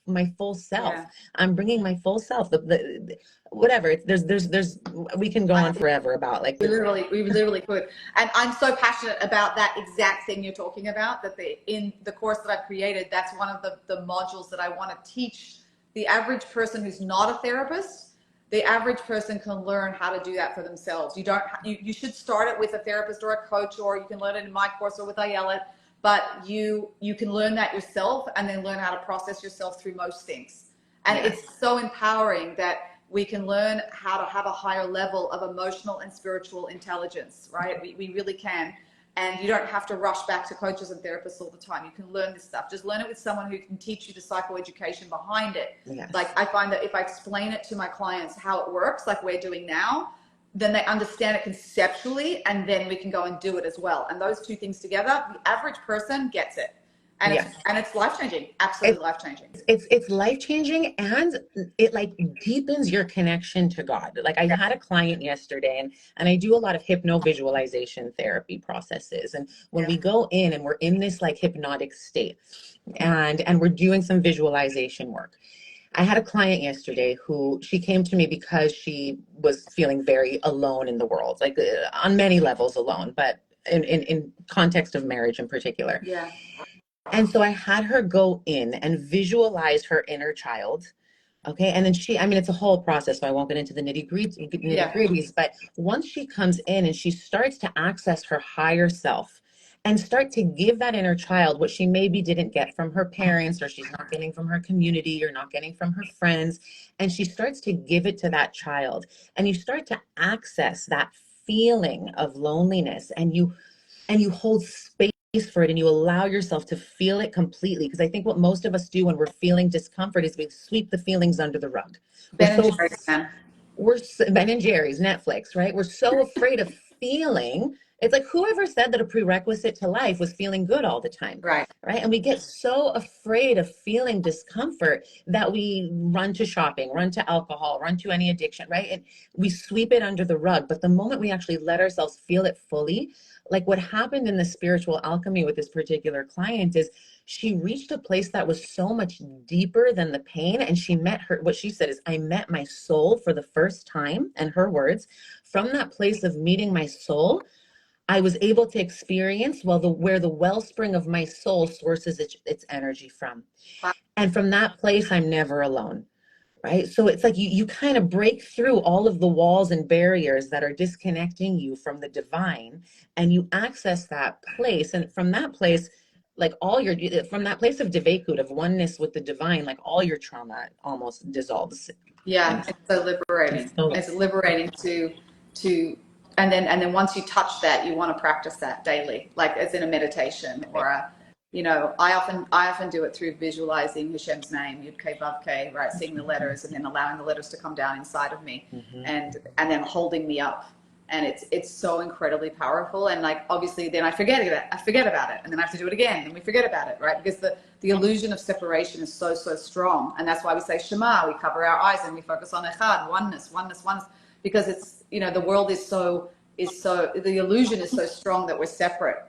my full self. I'm bringing my full self. The whatever. There's we can go on forever about we literally could. And I'm so passionate about that exact thing you're talking about, that in the course that I've created, that's one of the modules that I want to teach the average person who's not a therapist. The average person can learn how to do that for themselves. You should start it with a therapist or a coach, or you can learn it in my course or with Ayala, but you can learn that yourself and then learn how to process yourself through most things. And it's so empowering that we can learn how to have a higher level of emotional and spiritual intelligence, right? We really can. And you don't have to rush back to coaches and therapists all the time. You can learn this stuff. Just learn it with someone who can teach you the psychoeducation behind it. I find that if I explain it to my clients how it works, like we're doing now, then they understand it conceptually, and then we can go and do it as well. And those two things together, the average person gets it. And it's life-changing, absolutely life-changing. It's life-changing, and it deepens your connection to God. I had a client yesterday, and I do a lot of hypno-visualization therapy processes. And when we go in and we're in this hypnotic state and we're doing some visualization work, I had a client yesterday who she came to me because she was feeling very alone in the world, on many levels alone, but in context of marriage in particular. Yeah. And so I had her go in and visualize her inner child. Okay. And then I mean, it's a whole process, so I won't get into the nitty gritties, but once she comes in and she starts to access her higher self and start to give that inner child what she maybe didn't get from her parents, or she's not getting from her community, or not getting from her friends, and she starts to give it to that child, and you start to access that feeling of loneliness, and you hold space for it, and you allow yourself to feel it completely. Because I think what most of us do when we're feeling discomfort is we sweep the feelings under the rug. Ben and Jerry's, man. Ben and Jerry's, Netflix, right? We're so afraid of feeling. It's like, whoever said that a prerequisite to life was feeling good all the time, Right. right? And we get so afraid of feeling discomfort that we run to shopping, run to alcohol, run to any addiction, right? And we sweep it under the rug. But the moment we actually let ourselves feel it fully, like what happened in the spiritual alchemy with this particular client is she reached a place that was so much deeper than the pain. And she met what she said is, I met my soul for the first time. And her words, from that place of meeting my soul, I was able to experience where the wellspring of my soul sources its energy from. Wow. And from that place, I'm never alone. Right. So it's like you kind of break through all of the walls and barriers that are disconnecting you from the divine, and you access that place. And from that place, like from that place of Devekut, of oneness with the divine, like all your trauma almost dissolves. Yeah, it's so liberating. It's liberating to and then once you touch that, you want to practice that daily, like as in a meditation or a, I often do it through visualizing Hashem's name, Yud Kei Vav Kei, right? Seeing the letters and then allowing the letters to come down inside of me, and then holding me up. And it's so incredibly powerful. And like, obviously then I forget about it. And then I have to do it again. And we forget about it, right? Because the illusion of separation is so, so strong. And that's why we say Shema, we cover our eyes and we focus on Echad, oneness, because it's, the world is so, the illusion is so strong that we're separate,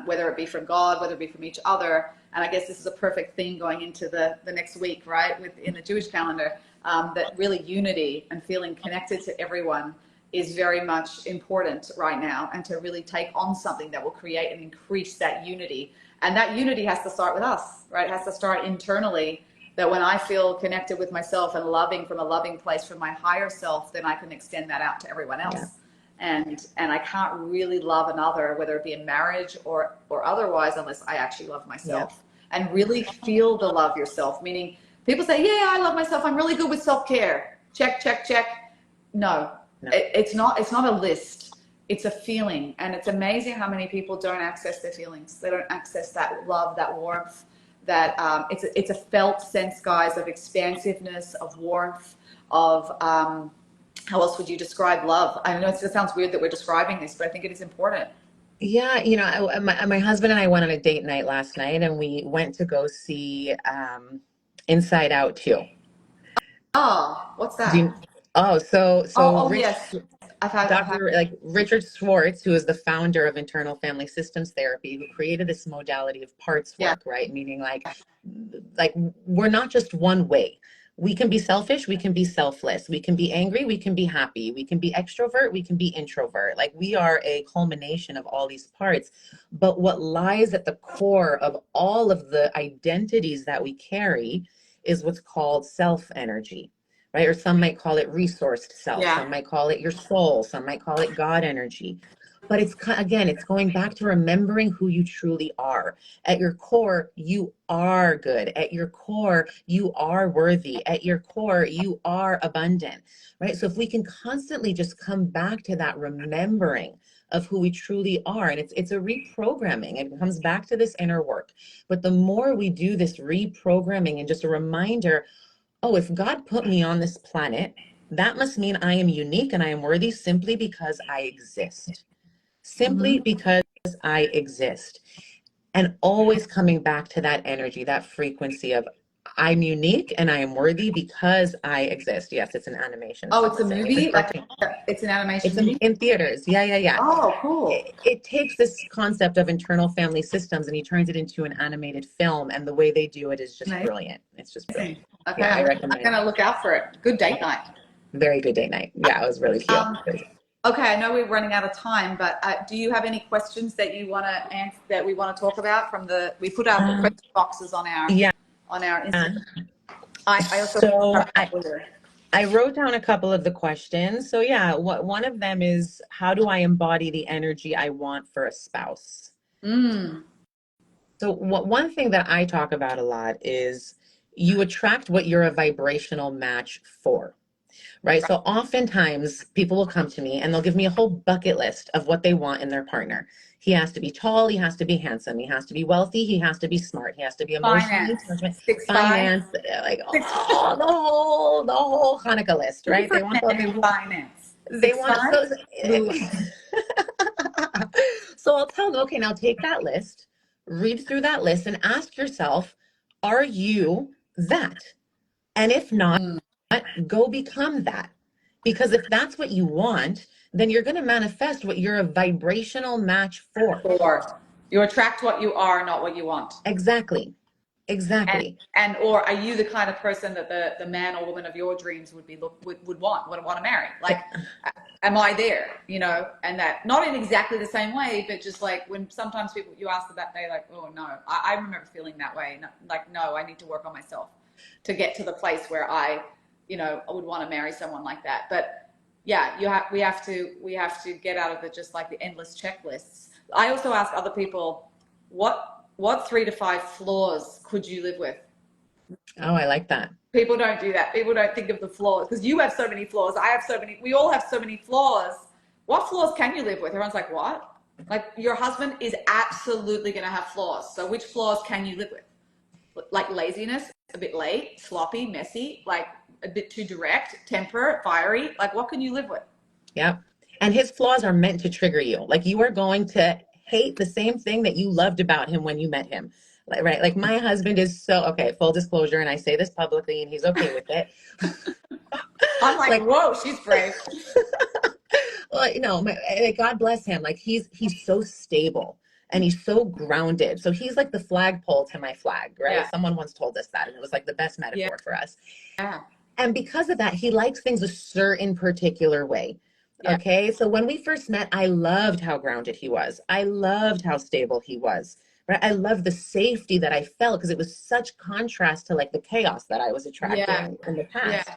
whether it be from God, whether it be from each other. And I guess this is a perfect theme going into the next week, right? In the Jewish calendar, that really unity and feeling connected to everyone is very much important right now, and to really take on something that will create and increase that unity. And that unity has to start with us, right? It has to start internally, that when I feel connected with myself and loving from a loving place from my higher self, then I can extend that out to everyone else. Yeah. And I can't really love another, whether it be in marriage or otherwise, unless I actually love myself. Yeah. And really feel the love yourself. Meaning, people say, yeah, I love myself, I'm really good with self-care. Check, check, check. No. It's not a list. It's a feeling. And it's amazing how many people don't access their feelings. They don't access that love, that warmth, that it's a felt sense, guys, of expansiveness, of warmth, of how else would you describe love? I know it sounds weird that we're describing this, but I think it is important. Yeah, my husband and I went on a date night last night, and we went to go see Inside Out 2. Oh, what's that? Yes. Richard Schwartz, who is the founder of internal family systems therapy, who created this modality of parts work, right? Meaning like we're not just one way. We can be selfish, we can be selfless, we can be angry, we can be happy, we can be extrovert, we can be introvert. Like, we are a culmination of all these parts. But what lies at the core of all of the identities that we carry is what's called self energy. Right? Or some might call it resourced self. Yeah. Some might call it your soul. Some might call it God energy. But it's going back to remembering who you truly are. At your core, you are good. At your core, you are worthy. At your core, you are abundant. Right? So if we can constantly just come back to that remembering of who we truly are, and it's a reprogramming. It comes back to this inner work. But the more we do this reprogramming, and just a reminder, oh, if God put me on this planet, that must mean I am unique and I am worthy simply because I exist. Simply because I exist. And always coming back to that energy, that frequency of I'm unique and I am worthy because I exist. Yes, it's an animation. Oh, it's a movie? It's an animation movie? In theaters. Yeah. Oh, cool. It takes this concept of internal family systems and he turns it into an animated film, and the way they do it is just brilliant. It's just brilliant. Okay, yeah, I'm going to look out for it. Good date night. Very good date night. Yeah, it was really cute. Okay, I know we're running out of time, but do you have any questions that you want to answer that we want to talk about from the? We put out the Um, question boxes yeah. on our Instagram. I also So have a couple here. I wrote down a couple of the questions. So yeah, one of them is, how do I embody the energy I want for a spouse? Mm, So one thing that I talk about a lot is you attract what you're a vibrational match for, right? So oftentimes people will come to me and they'll give me a whole bucket list of what they want in their partner. He has to be tall, he has to be handsome, he has to be wealthy, he has to be smart, he has to be emotionally finance, intelligent, 6'5", finance, like 6. oh, the whole Hanukkah list, Looking right? for a man in finance, They six want five, so blue. so I'll tell them, okay, now take that list, read through that list, and ask yourself, are you that? And if not, Mm, go become that. Because if that's what you want, then you're going to manifest what you're a vibrational match for. 4. You attract what you are, not what you want. Exactly. And Exactly. or are you the kind of person that the man or woman of your dreams would want to marry? Like, am I there? You know, and that not in exactly the same way, but just like when sometimes people you ask them that, they're like, oh no, I remember feeling that way. No, like, no, I need to work on myself to get to the place where I would want to marry someone like that. But yeah, we have to get out of the just like the endless checklists. I also ask other people, what 3 to 5 flaws could you live with? Oh, I like that. People don't do that. People don't think of the flaws because you have so many flaws. I have so many. We all have so many flaws. What flaws can you live with? Everyone's like, what? Like your husband is absolutely going to have flaws. So which flaws can you live with? Like laziness, a bit late, sloppy, messy, like a bit too direct, temper, fiery. Like what can you live with? Yep. And his flaws are meant to trigger you. Like you are going to hate the same thing that you loved about him when you met him. Like, right. Like my husband is so, okay, full disclosure, and I say this publicly and he's okay with it. I'm like, Like, whoa, she's brave. well, like, God bless him. Like he's so stable and he's so grounded. So he's like the flagpole to my flag, right? Yeah, Someone once told us that, and it was like the best yeah, metaphor for us. yeah, And because of that, he likes things a certain particular way. yeah, Okay. So when we first met, I loved how grounded he was. I loved how stable he was. Right. I loved the safety that I felt because it was such contrast to like the chaos that I was yeah, attracting in the yeah. past.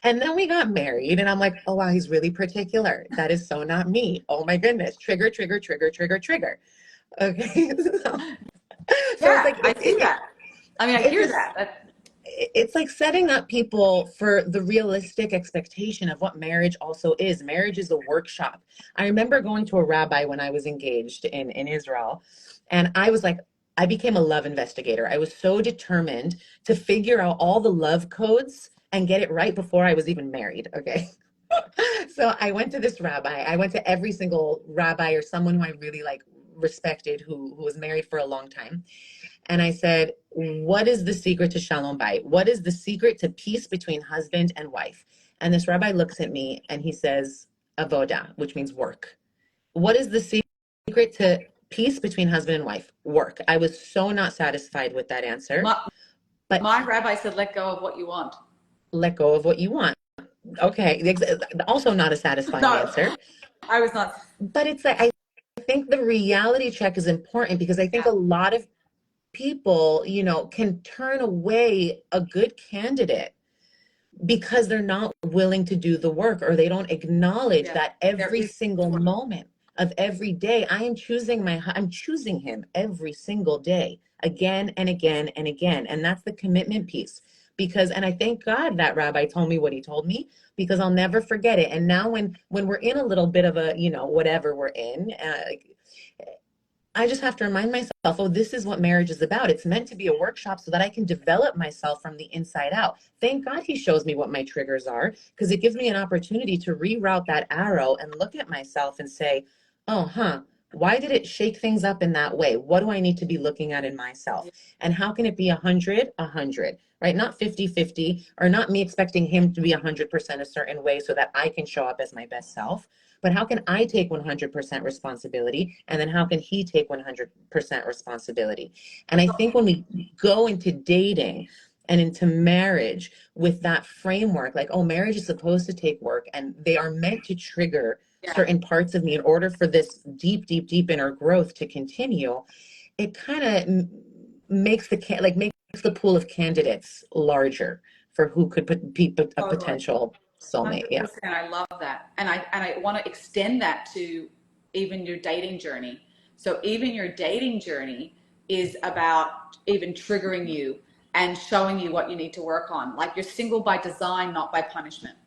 And then we got married, and I'm like, oh, wow, he's really particular. That is so not me. Oh my goodness. Trigger, trigger, trigger, trigger, trigger. Okay. So it's Yeah, like, I see that. I mean, I it's hear just, that. That it's like setting up people for the realistic expectation of what marriage also is. Marriage is a workshop. I remember going to a rabbi when I was engaged in Israel, and I was like, I became a love investigator. I was so determined to figure out all the love codes and get it right before I was even married. Okay. So I went to this rabbi. I went to every single rabbi or someone who I really like respected who was married for a long time. And I said, what is the secret to Shalom Bayit? What is the secret to peace between husband and wife? And this rabbi looks at me and he says, avoda, which means work. What is the secret to peace between husband and wife? Work. I was so not satisfied with that answer, my, but my rabbi said, let go of what you want. let go of what you want. Okay. Also not a satisfying No, answer. I was not. But it's like, I think the reality check is important because I think Yeah, a lot of people, can turn away a good candidate because they're not willing to do the work or they don't acknowledge yeah. that There every is single work. moment of every day I'm choosing him every single day, again and again and again. And that's the commitment piece. Because, and I thank God that rabbi told me what he told me, because I'll never forget it. And now when we're in a little bit of a, whatever we're in, I just have to remind myself, oh, this is what marriage is about. It's meant to be a workshop so that I can develop myself from the inside out. Thank God he shows me what my triggers are, because it gives me an opportunity to reroute that arrow and look at myself and say, oh, why did it shake things up in that way? What do I need to be looking at in myself? And how can it be 100, 100, right? Not 50-50, or not me expecting him to be 100% a certain way so that I can show up as my best self. But how can I take 100% responsibility? And then how can he take 100% responsibility? And I think when we go into dating and into marriage with that framework, like, oh, marriage is supposed to take work and they are meant to trigger Yeah, certain parts of me in order for this deep inner growth to continue, it kind of makes makes the pool of candidates larger for who could be a totally. potential soulmate. Yeah. 100%. I love that. And I want to extend that to even your dating journey. So even your dating journey is about even triggering you and showing you what you need to work on. Like you're single by design, not by punishment,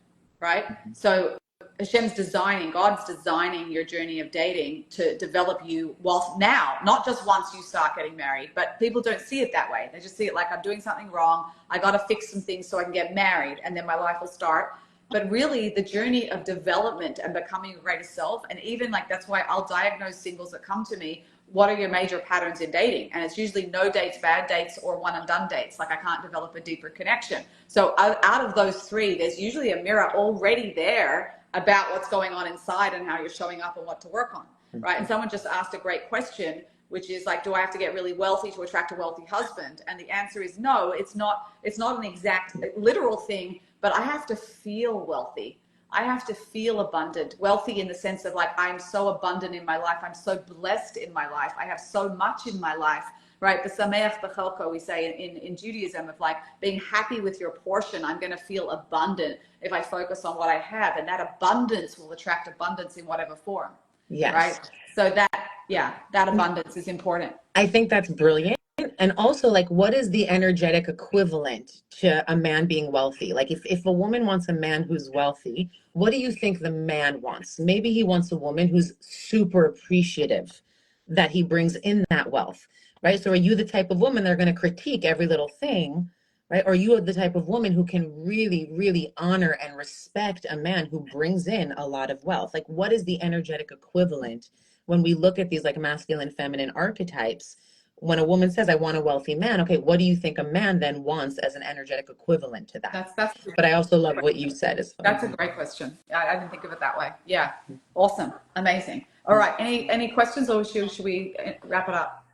right? So Hashem's designing, God's designing your journey of dating to develop you whilst now, not just once you start getting married, but people don't see it that way. They just see it like I'm doing something wrong. I got to fix some things so I can get married and then my life will start. But really the journey of development and becoming your greatest self, and even like that's why I'll diagnose singles that come to me, what are your major patterns in dating? And it's usually no dates, bad dates, or one and done dates. Like I can't develop a deeper connection. So out of those three, there's usually a mirror already there about what's going on inside and how you're showing up and what to work on, right? And someone just asked a great question, which is like, do I have to get really wealthy to attract a wealthy husband? And the answer is no. It's not an exact literal thing, but I have to feel wealthy. I have to feel abundant, wealthy in the sense of like, I'm so abundant in my life. I'm so blessed in my life. I have so much in my life, right? B'sameach b'chelko, we say in Judaism, of like being happy with your portion. I'm going to feel abundant if I focus on what I have. And that abundance will attract abundance in whatever form, Yes. right? So that abundance is important. I think that's brilliant. And also, like, what is the energetic equivalent to a man being wealthy? Like, if a woman wants a man who's wealthy, what do you think the man wants? Maybe he wants a woman who's super appreciative that he brings in that wealth, right? So are you the type of woman that are going to critique every little thing, right? Or are you the type of woman who can really, really honor and respect a man who brings in a lot of wealth? Like, what is the energetic equivalent when we look at these like masculine, feminine archetypes? When a woman says, I want a wealthy man, okay, what do you think a man then wants as an energetic equivalent to that? That's But I also love what you said as well. That's a great question. I didn't think of it that way. Yeah. Awesome. Amazing. All right. Any questions, or should we wrap it up?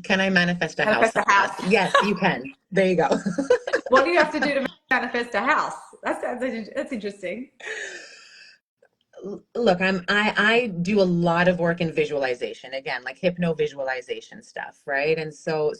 Can I manifest a Manifest house? a house. Yes, you can. There you go. What do you have to do to manifest a house? That's interesting. Look, I do a lot of work in visualization, again, like hypno visualization stuff, right? And so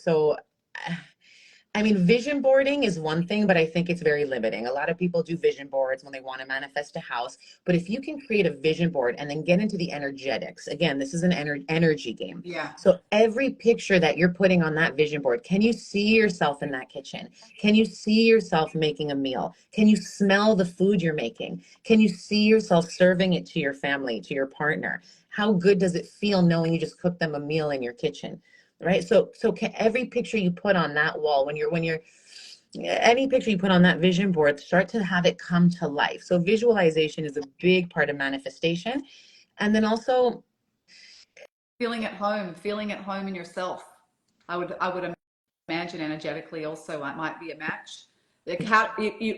I mean, vision boarding is one thing, but I think it's very limiting. A lot of people do vision boards when they want to manifest a house. But if you can create a vision board and then get into the energetics, again, this is an energy game. Yeah. So every picture that you're putting on that vision board, can you see yourself in that kitchen? Can you see yourself making a meal? Can you smell the food you're making? Can you see yourself serving it to your family, to your partner? How good does it feel knowing you just cooked them a meal in your kitchen? Right. So every picture you put on that wall, when you're any picture you put on that vision board, start to have it come to life. So visualization is a big part of manifestation. And then also feeling at home in yourself. I would imagine energetically also might be a match. Like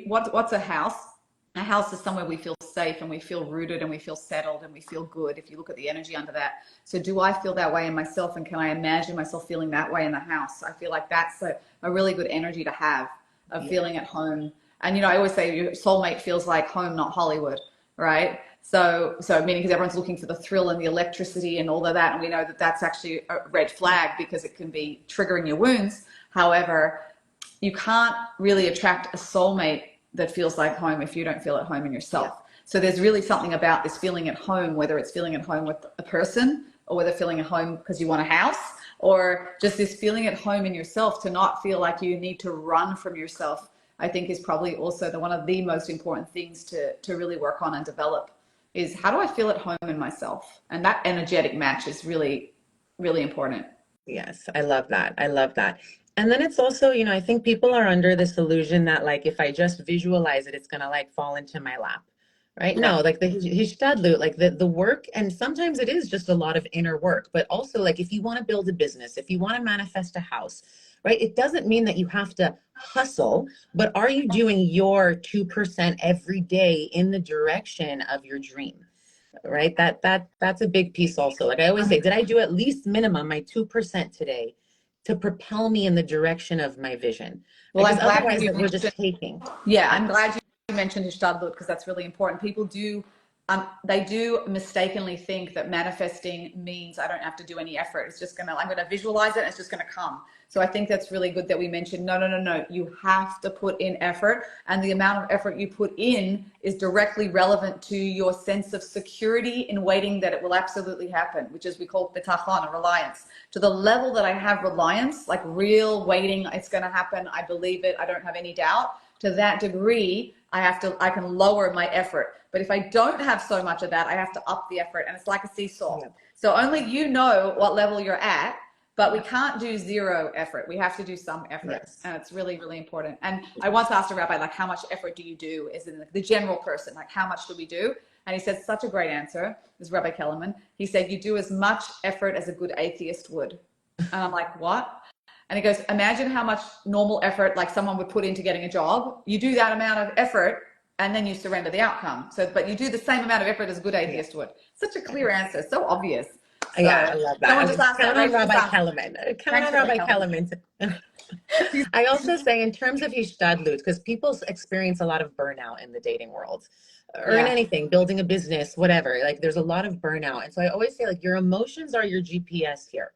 what's a house? A house is somewhere we feel safe and we feel rooted and we feel settled and we feel good, if you look at the energy under that. So do I feel that way in myself, and can I imagine myself feeling that way in the house? I feel like that's a really good energy to have, of feeling at home. And I always say your soulmate feels like home, not Hollywood, right? So meaning, because everyone's looking for the thrill and the electricity and all of that, and we know that that's actually a red flag because it can be triggering your wounds. However, you can't really attract a soulmate that feels like home if you don't feel at home in yourself. Yeah. So there's really something about this feeling at home, whether it's feeling at home with a person, or whether feeling at home because you want a house, or just this feeling at home in yourself, to not feel like you need to run from yourself, I think is probably also one of the most important things to really work on and develop, is how do I feel at home in myself? And that energetic match is really, really important. Yes, I love that. I love that. And then it's also, I think people are under this illusion that like, if I just visualize it, it's going to like fall into my lap, right? Yeah. No, like the hishtadlut, like the work, and sometimes it is just a lot of inner work, but also like if you want to build a business, if you want to manifest a house, right? It doesn't mean that you have to hustle, but are you doing your 2% every day in the direction of your dream? Right? That's a big piece also. Like I always say, did I do at least minimum my 2% today to propel me in the direction of my vision? Well, because I'm glad otherwise we're just taking. Yeah, I'm glad you mentioned Hishtadlut, because that's really important. People do they do mistakenly think that manifesting means I don't have to do any effort. It's just I'm gonna visualize it and it's just gonna come. So I think that's really good that we mentioned, no. You have to put in effort, and the amount of effort you put in is directly relevant to your sense of security in waiting that it will absolutely happen, which is we call bitachon, a reliance. To the level that I have reliance, like real waiting, it's gonna happen, I believe it, I don't have any doubt. To that degree, I can lower my effort. But if I don't have so much of that, I have to up the effort, and it's like a seesaw. Yeah. So only you know what level you're at, but we can't do zero effort. We have to do some effort. Yes. And it's really, really important. And I once asked a rabbi, like, how much effort do you do as in the general person? Like, how much do we do? And he said such a great answer. This is Rabbi Kellerman. He said, you do as much effort as a good atheist would. And I'm like, what? And he goes, imagine how much normal effort like someone would put into getting a job. You do that amount of effort and then you surrender the outcome. So, but you do the same amount of effort as a good atheist would. Such a clear answer, so obvious. So, yeah, I love that. Someone just asked Count on Rabbi Kellerman. Count on Rabbi Kellerman. I also say in terms of hishtadlut, because people experience a lot of burnout in the dating world or in anything, building a business, whatever. Like there's a lot of burnout. And so I always say like your emotions are your GPS here.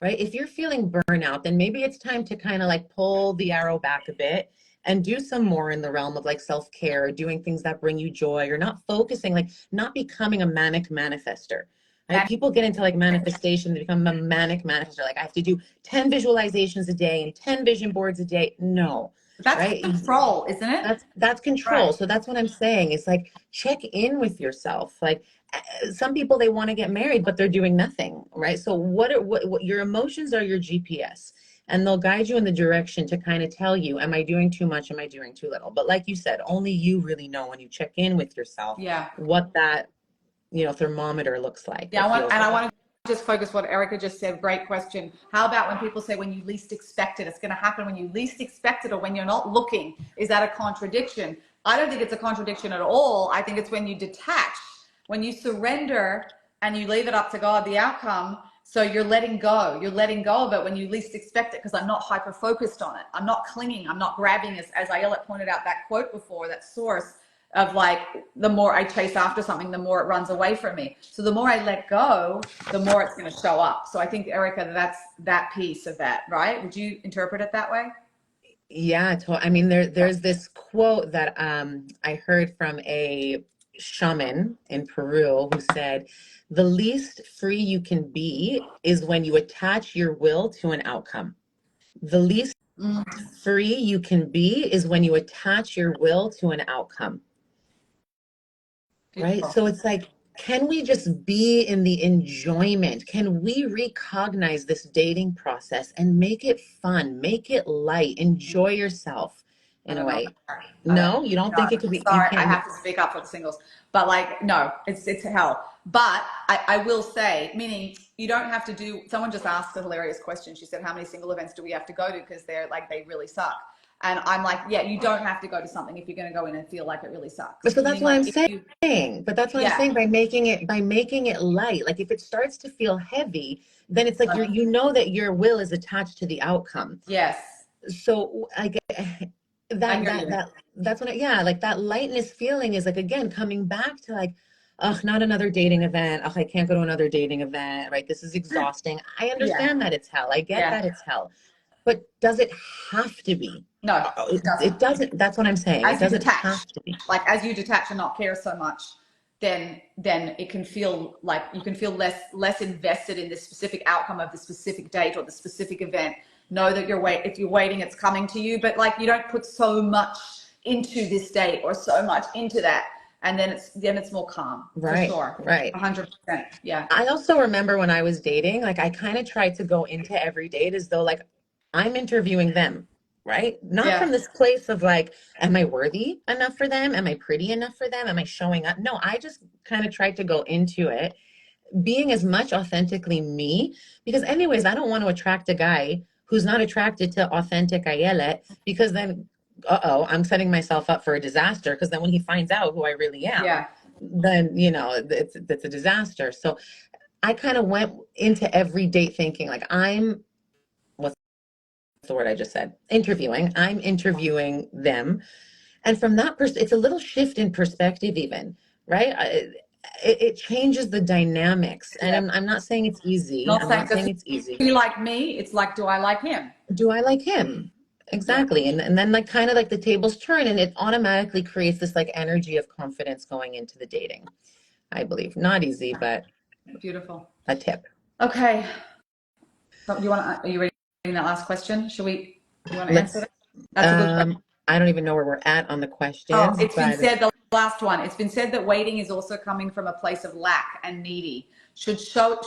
Right? If you're feeling burnout, then maybe it's time to kind of like pull the arrow back a bit and do some more in the realm of like self-care, doing things that bring you joy. You're not focusing, like not becoming a manic manifester. Right? People get into like manifestation, they become a manic manifester. Like I have to do 10 visualizations a day and 10 vision boards a day. No. That's right? Control, isn't it? That's control. Right. So that's what I'm saying. It's like check in with yourself. Like some people, they want to get married, but they're doing nothing, right? So what your emotions are your GPS, and they'll guide you in the direction to kind of tell you, am I doing too much? Am I doing too little? But like you said, only you really know when you check in with yourself, what that, thermometer looks like. Yeah. I want to just focus what Erica just said. Great question. How about when people say when you least expect it, it's going to happen when you least expect it or when you're not looking? Is that a contradiction? I don't think it's a contradiction at all. I think it's when you detach. When you surrender and you leave it up to God, the outcome, so you're letting go. You're letting go of it when you least expect it because I'm not hyper-focused on it. I'm not clinging. I'm not grabbing, as Ayelet pointed out that quote before, that source of like, the more I chase after something, the more it runs away from me. So the more I let go, the more it's going to show up. So I think, Erica, that's that piece of that, right? Would you interpret it that way? Yeah. I mean, there's this quote that I heard from a shaman in Peru who said, the least free you can be is when you attach your will to an outcome. The least free you can be is when you attach your will to an outcome. Beautiful. Right? So it's like, can we just be in the enjoyment? Can we recognize this dating process and make it fun, make it light, enjoy yourself in a way? No, you don't think it could be? Sorry, I have to speak up for the singles, but like, no, it's hell. But I will say, meaning you don't have to do, someone just asked a hilarious question. She said, how many single events do we have to go to? Because they're like, they really suck. And I'm like, yeah, you don't have to go to something if you're going to go in and feel like it really sucks. So that's what I'm saying. But that's what I'm saying by making it light. Like if it starts to feel heavy, then it's like you know that your will is attached to the outcome. Yes. So I get that's what like that lightness feeling is like, again, coming back to like, oh, not another dating event. Oh, I can't go to another dating event. Right? This is exhausting. I understand that it's hell. I get that it's hell. But does it have to be? No, it doesn't. That's what I'm saying. It doesn't have to be. Like as you detach and not care so much, then it can feel like you can feel less invested in the specific outcome of the specific date or the specific event. Know that if you're waiting, it's coming to you, but like you don't put so much into this date or so much into that. And then it's more calm. Right. For sure. Right. 100%. Yeah. I also remember when I was dating, like I kind of tried to go into every date as though like I'm interviewing them, right? Not from this place of like, am I worthy enough for them? Am I pretty enough for them? Am I showing up? No, I just kind of tried to go into it being as much authentically me, because anyways, I don't want to attract a guy who's not attracted to authentic Ayelet, because then, I'm setting myself up for a disaster, because then when he finds out who I really am, then, it's a disaster. So I kind of went into every date thinking like what's the word I just said? I'm interviewing them. And from that it's a little shift in perspective even, right? it changes the dynamics. And I'm not saying it's easy. Not I'm saying not does saying it's easy. he like me? It's like, do I like him? Do I like him? Exactly. And then like kind of like the tables turn and it automatically creates this like energy of confidence going into the dating. I believe. Not easy, but Beautiful. a tip. Okay. So are you ready for that last question? You want to answer that? That's a good question. I don't even know where we're at on the questions. Oh, it's been said, the last one. It's been said that waiting is also coming from a place of lack and needy. Should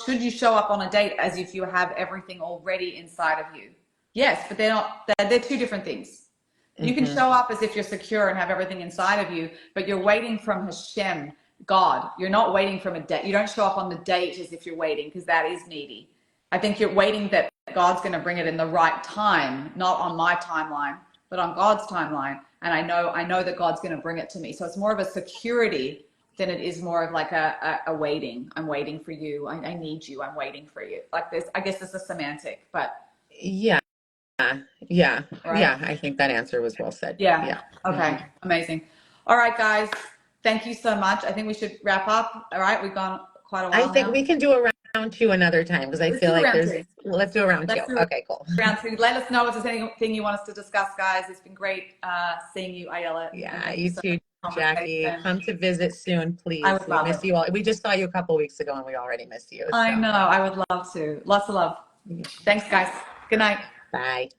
you show up on a date as if you have everything already inside of you? Yes, but they're two different things. You can show up as if you're secure and have everything inside of you, but you're waiting from Hashem, God. You're not waiting from a date. You don't show up on the date as if you're waiting, because that is needy. I think you're waiting that God's going to bring it in the right time, not on my timeline, but on God's timeline. And I know that God's going to bring it to me. So it's more of a security than it is more of like a waiting. I'm waiting for you. I need you. I'm waiting for you. Like this, I guess it's a semantic, but yeah. Yeah. Right? Yeah. I think that answer was well said. Yeah. Okay. Amazing. All right, guys. Thank you so much. I think we should wrap up. All right. We've gone quite a while I think now. we can do a round two another time because I Let's feel do a like round two. let's do a round Let's two. do a Okay, cool. Round two. Let us know if there's anything you want us to discuss, guys. It's been great seeing you, Ayala. Yeah, you too, Jackie. Come to visit soon, please. I would love We miss it. you all. We just saw you a couple weeks ago and we already missed you. I know. I would love to. Lots of love. Thanks, guys. Good night. Bye.